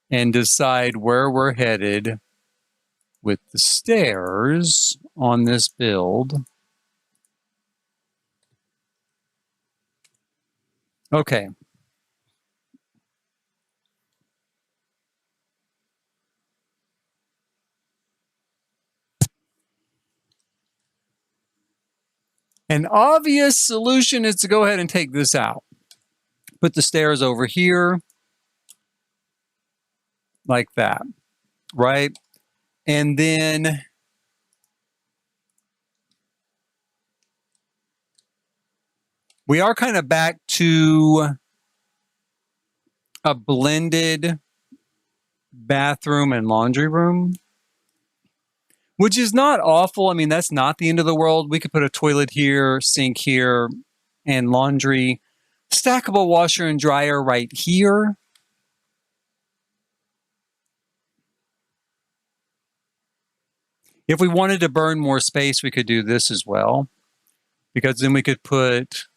and decide where we're headed with the stairs on this build. Okay. An obvious solution is to go ahead and take this out. Put the stairs over here like that, right? And then we are kind of back to a blended bathroom and laundry room, which is not awful. I mean, that's not the end of the world. We could put a toilet here, sink here, and laundry. Stackable washer and dryer right here. If we wanted to burn more space, we could do this as well, because then we could put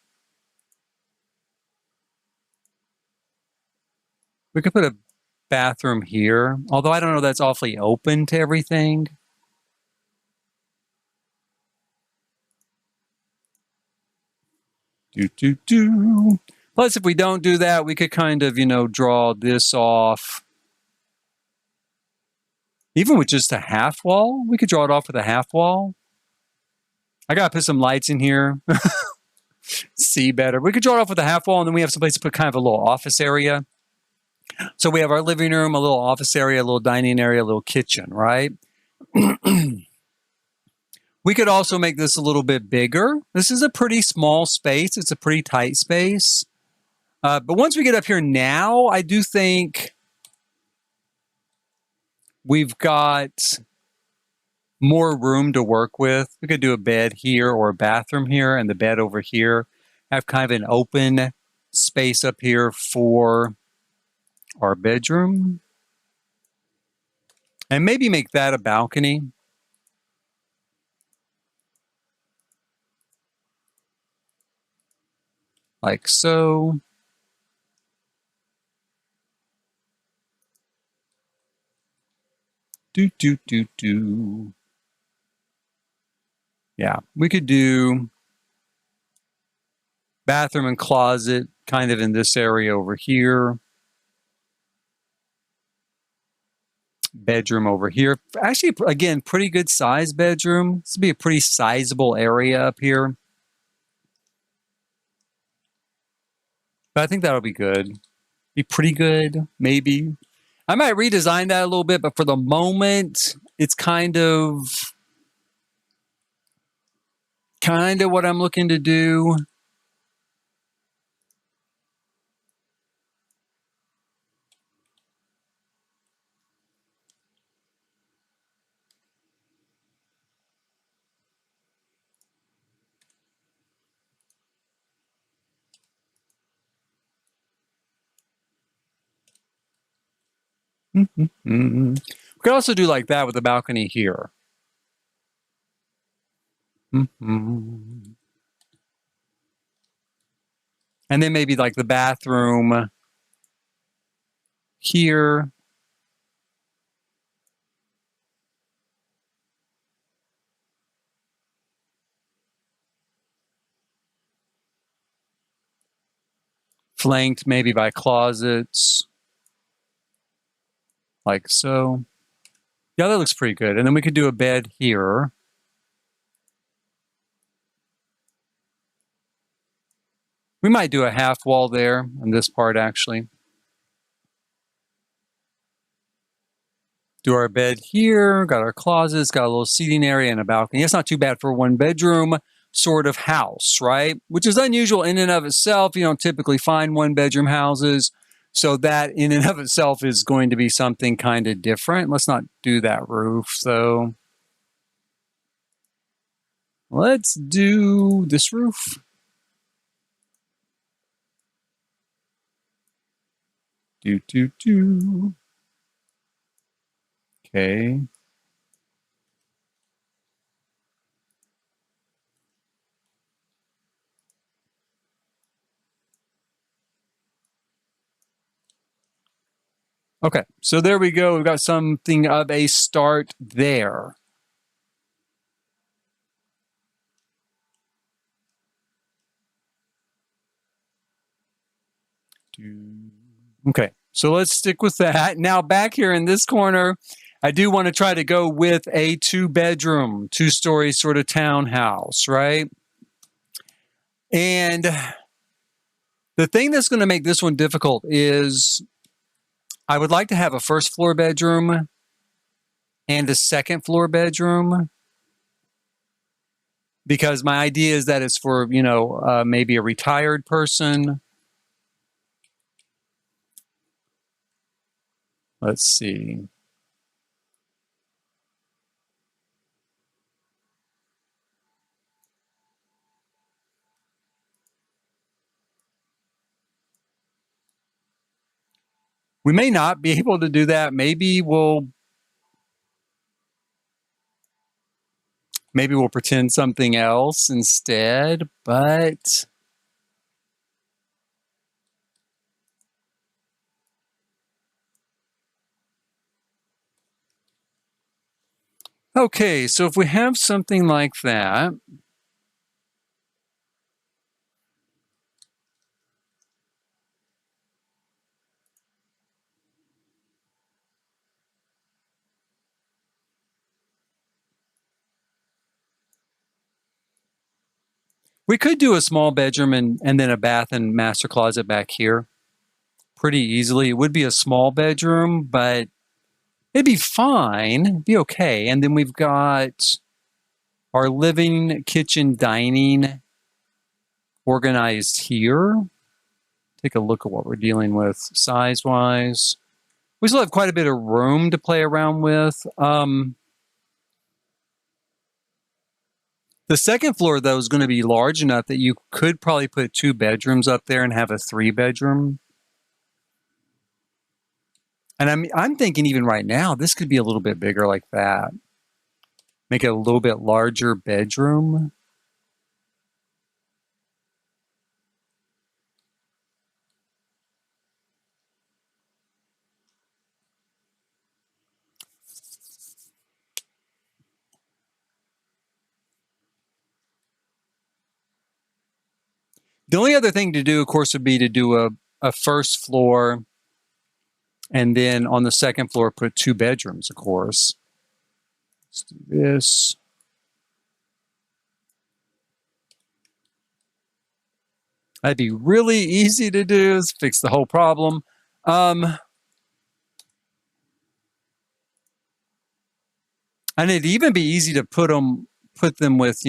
a bathroom here, although I don't know, that's awfully open to everything. Plus, if we don't do that, we could kind of, draw this off. Even with just a half wall, we could draw it off with a half wall. I gotta put some lights in here. See better. We could draw it off with a half wall, and then we have someplace to put kind of a little office area. So we have our living room, a little office area, a little dining area, a little kitchen, right? We could also make this a little bit bigger. This is a pretty small space. It's a pretty tight space. But once we get up here now, I do think we've got more room to work with. We could do a bed here or a bathroom here and the bed over here. Have kind of an open space up here for our bedroom. And maybe make that a balcony. Like so. Yeah, we could do bathroom and closet kind of in this area over here. Bedroom over here. Actually, again, pretty good size bedroom. This would be a pretty sizable area up here. But I think that'll be good. Be pretty good, maybe. I might redesign that a little bit, but for the moment, it's kind of what I'm looking to do. We could also do like that with a balcony here. And then maybe like the bathroom here. Flanked maybe by closets. Like so. Yeah, that looks pretty good. And then we could do a bed here. We might do a half wall there on this part, actually. Do our bed here, got our closets, got a little seating area and a balcony. It's not too bad for one bedroom. sort of house, right? Which is unusual in and of itself. You don't typically find one-bedroom houses. So that in and of itself is going to be something kind of different. Let's not do that roof, though. Let's do this roof. Okay. Okay, so there we go. We've got something of a start there. Okay, so let's stick with that. Now back here in this corner, I do want to try to go with a 2-bedroom, 2-story sort of townhouse, right? And the thing that's going to make this one difficult is I would like to have a first floor bedroom and a second floor bedroom, because my idea is that it's for, maybe a retired person. Let's see. We may not be able to do that. Maybe we'll pretend something else instead, but okay, so if we have something like that, we could do a small bedroom and then a bath and master closet back here pretty easily. It would be a small bedroom, but it'd be fine, it'd be okay. And then we've got our living, kitchen, dining organized here. Take a look at what we're dealing with size-wise. We still have quite a bit of room to play around with. The second floor, though, is going to be large enough that you could probably put 2 bedrooms up there and have a 3-bedroom. And I'm thinking even right now, this could be a little bit bigger like that. Make it a little bit larger bedroom. The only other thing to do, of course, would be to do a first floor, and then on the second floor, put 2 bedrooms, of course. Let's do this. That'd be really easy to do. Let's fix the whole problem. And it'd even be easy to put them with,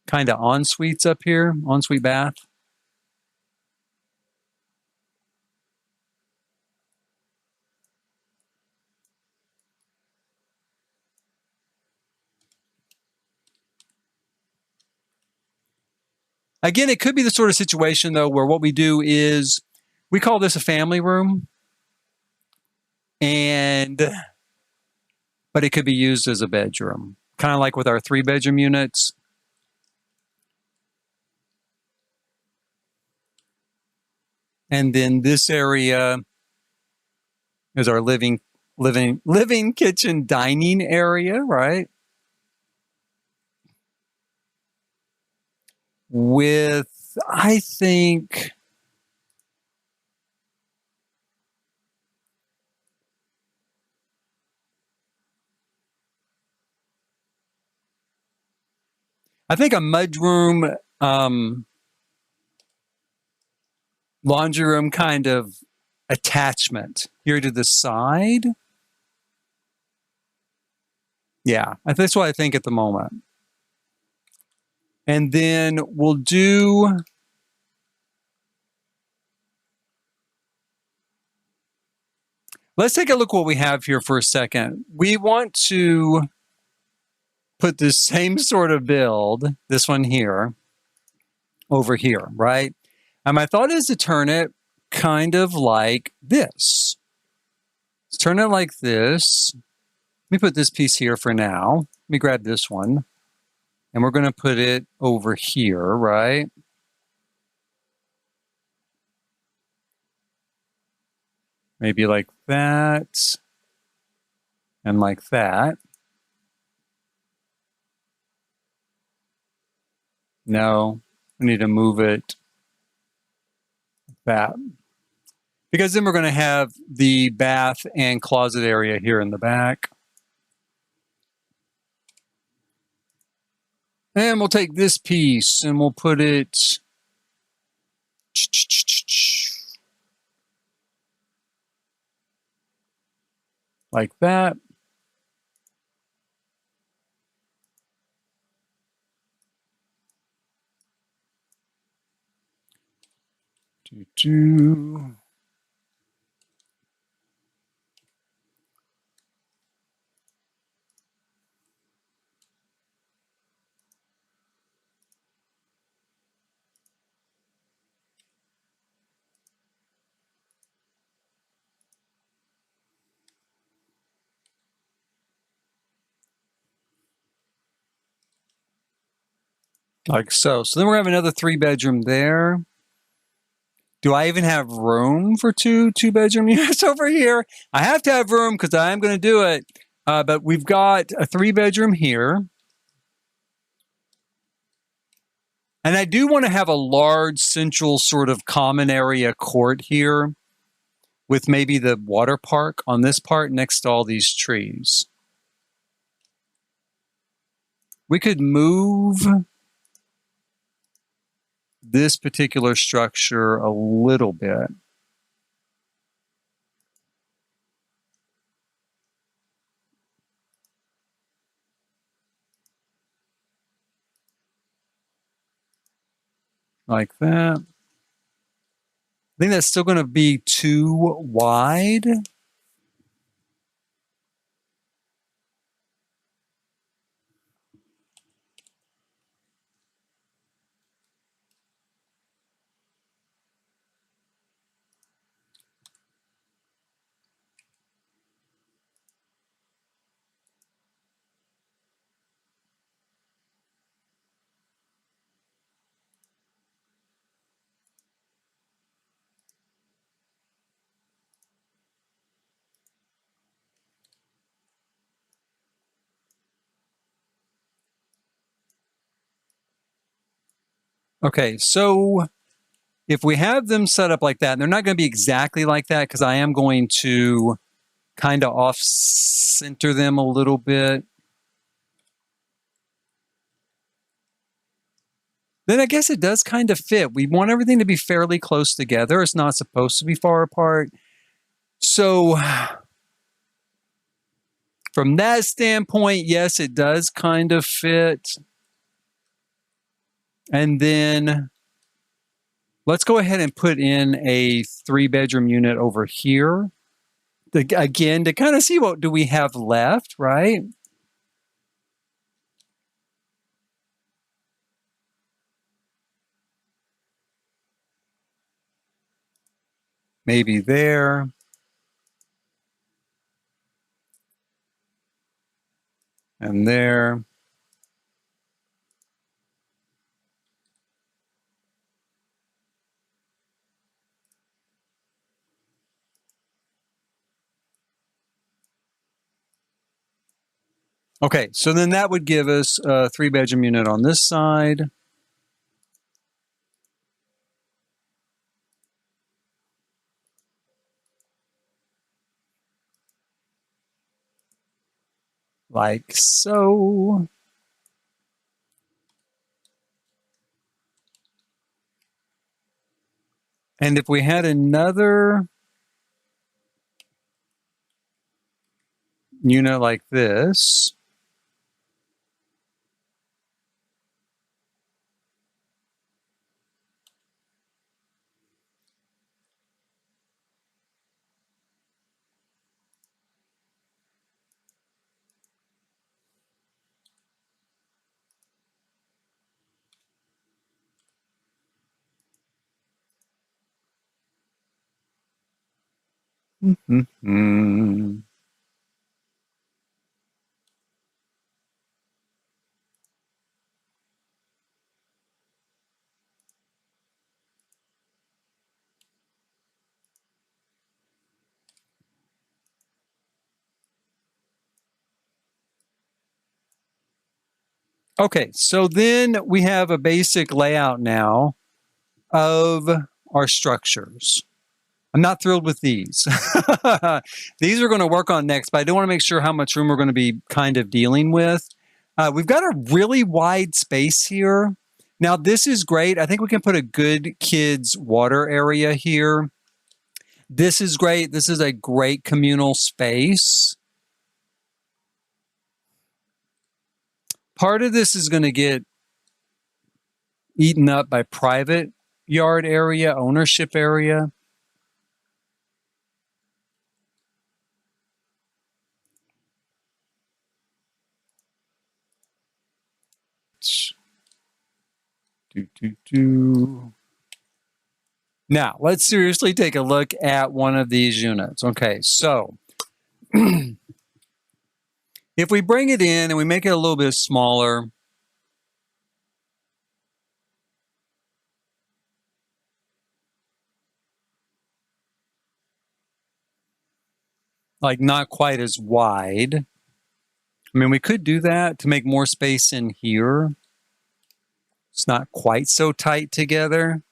kind of en-suites up here, en-suite bath. Again, it could be the sort of situation, though, where what we do is we call this a family room, but it could be used as a bedroom, kind of like with our 3-bedroom units. And then this area is our living, kitchen, dining area, right? With, I think, a mudroom, laundry room kind of attachment here to the side. Yeah, that's what I think at the moment. And then we'll do, let's take a look what we have here for a second. We want to put the same sort of build, this one here, over here, right? And my thought is to turn it kind of like this. Let's turn it like this. Let me put this piece here for now. Let me grab this one. And we're going to put it over here, right? Maybe like that. And like that. No, we need to move it like that. Because then we're going to have the bath and closet area here in the back. And we'll take this piece and we'll put it like that. Like so. So then we're going to have another 3-bedroom there. Do I even have room for two 2-bedroom units over here? I have to have room because I am going to do it. But we've got a 3-bedroom here. And I do want to have a large central sort of common area court here with maybe the water park on this part next to all these trees. We could move this particular structure a little bit. Like that. I think that's still going to be too wide. Okay, so if we have them set up like that, and they're not going to be exactly like that because I am going to kind of off-center them a little bit. Then I guess it does kind of fit. We want everything to be fairly close together. It's not supposed to be far apart. So from that standpoint, yes, it does kind of fit. And then let's go ahead and put in a 3-bedroom unit over here. Again, to kind of see what do we have left, right? Maybe there. And there. Okay, so then that would give us a 3-bedroom unit on this side. Like so. And if we had another unit like this, Okay, so then we have a basic layout now of our structures. I'm not thrilled with these. These we're going to work on next, but I do want to make sure how much room we're going to be kind of dealing with. We've got a really wide space here. Now, this is great. I think we can put a good kids' water area here. This is great. This is a great communal space. Part of this is going to get eaten up by private yard area, ownership area. Now, let's seriously take a look at one of these units. Okay, so if we bring it in and we make it a little bit smaller, like not quite as wide. I mean, we could do that to make more space in here. It's not quite so tight together.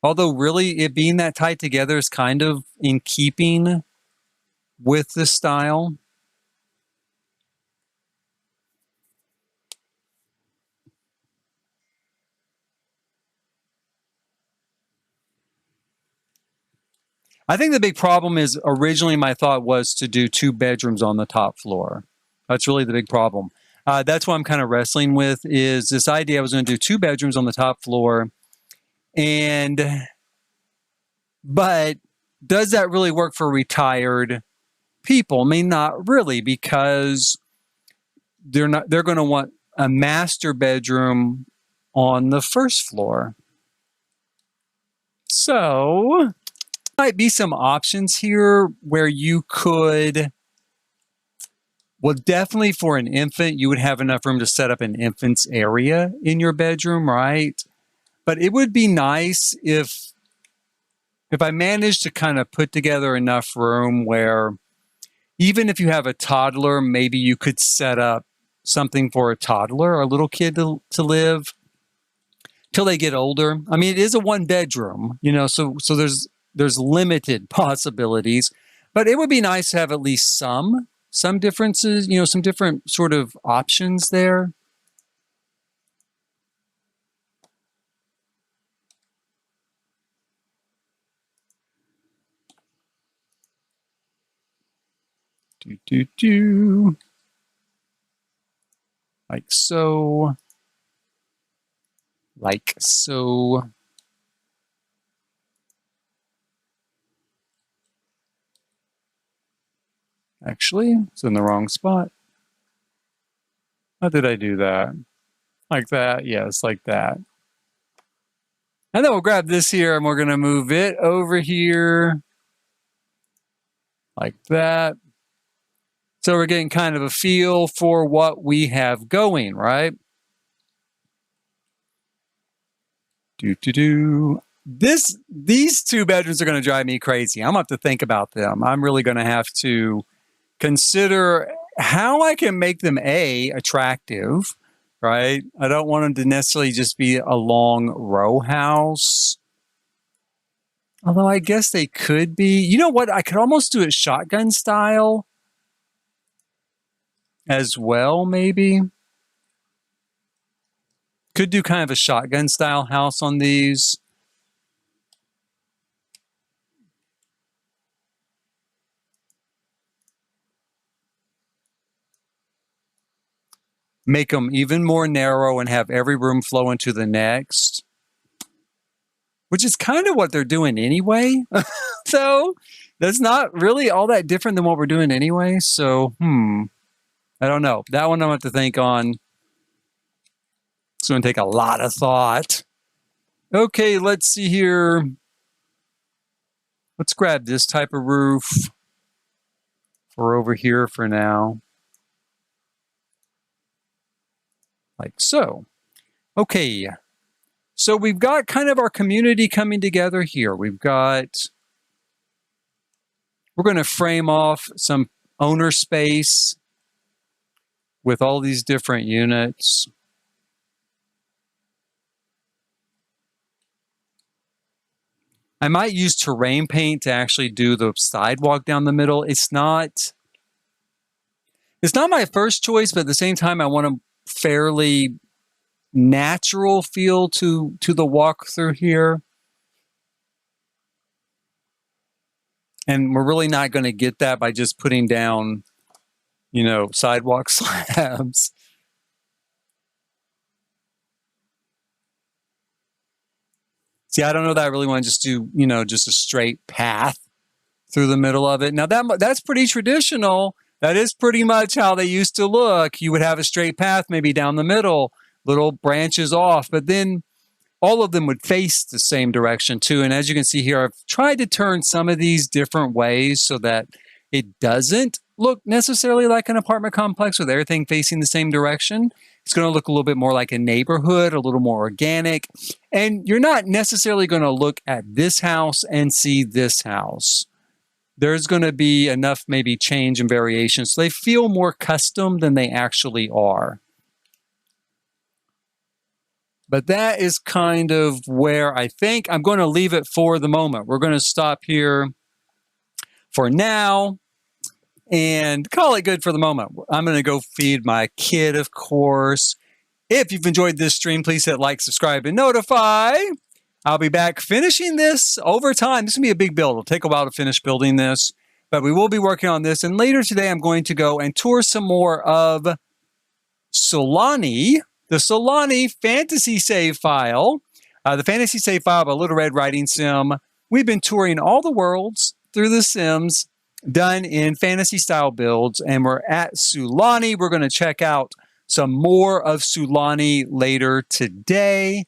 Although really it being that tight together is kind of in keeping with the style. I think the big problem is originally my thought was to do 2 bedrooms on the top floor. That's really the big problem. That's what I'm kind of wrestling with is this idea I was going to do 2 bedrooms on the top floor. But does that really work for retired people? I mean, not really, because they're going to want a master bedroom on the first floor. So might be some options here where you could, well, definitely for an infant, you would have enough room to set up an infant's area in your bedroom, right? But it would be nice if I managed to kind of put together enough room where even if you have a toddler, maybe you could set up something for a toddler or a little kid to live till they get older. I mean, it is a 1 bedroom, you know, so there's limited possibilities, but it would be nice to have at least some differences, you know, some different sort of options there. Like so. Like so. Actually, it's in the wrong spot. How did I do that? Like that? Yes, like that. And then we'll grab this here and we're going to move it over here. Like that. So we're getting kind of a feel for what we have going, right? These 2 bedrooms are going to drive me crazy. I'm going to have to think about them. I'm really going to have to consider how I can make them attractive, right? I don't want them to necessarily just be a long row house. Although I guess they could be. You know what? I could almost do it shotgun style as well, maybe. Could do kind of a shotgun style house on these. Make them even more narrow and have every room flow into the next, which is kind of what they're doing anyway. So that's not really all that different than what we're doing anyway. So, I don't know. That one I'm going to have to think on. It's going to take a lot of thought. Okay, let's see here. Let's grab this type of roof for over here for now. Like so. Okay. So we've got kind of our community coming together here. We're going to frame off some owner space with all these different units. I might use terrain paint to actually do the sidewalk down the middle. It's not my first choice, but at the same time, I want a fairly natural feel to the walk through here. And we're really not going to get that by just putting down, sidewalk slabs. See, I don't know that I really want to just do, just a straight path through the middle of it. Now that's pretty traditional. That is pretty much how they used to look. You would have a straight path maybe down the middle, little branches off, but then all of them would face the same direction too. And as you can see here, I've tried to turn some of these different ways so that it doesn't look necessarily like an apartment complex with everything facing the same direction. It's going to look a little bit more like a neighborhood, a little more organic. And you're not necessarily going to look at this house and see this house. There's going to be enough maybe change and variation so they feel more custom than they actually are. But that is kind of where I think I'm going to leave it for the moment. We're going to stop here for now and call it good for the moment. I'm going to go feed my kid, of course. If you've enjoyed this stream, please hit like, subscribe, and notify. I'll be back finishing this over time. This is going to be a big build. It'll take a while to finish building this, but we will be working on this. And later today, I'm going to go and tour some more of Solani, the Solani fantasy save file. The fantasy save file by Little Red Writing Sim. We've been touring all the worlds through the Sims done in fantasy style builds, and we're at Sulani. We're going to check out some more of Sulani later today.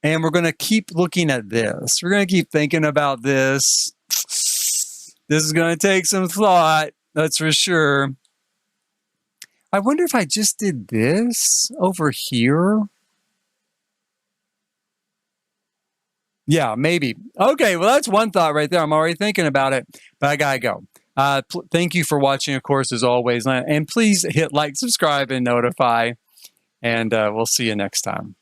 And we're going to keep looking at this. We're going to keep thinking about this. This is going to take some thought, that's for sure. I wonder if I just did this over here. Yeah, maybe. Okay, well, that's one thought right there. I'm already thinking about it, but I got to go. Thank you for watching, of course, as always. And please hit like, subscribe, and notify. And we'll see you next time.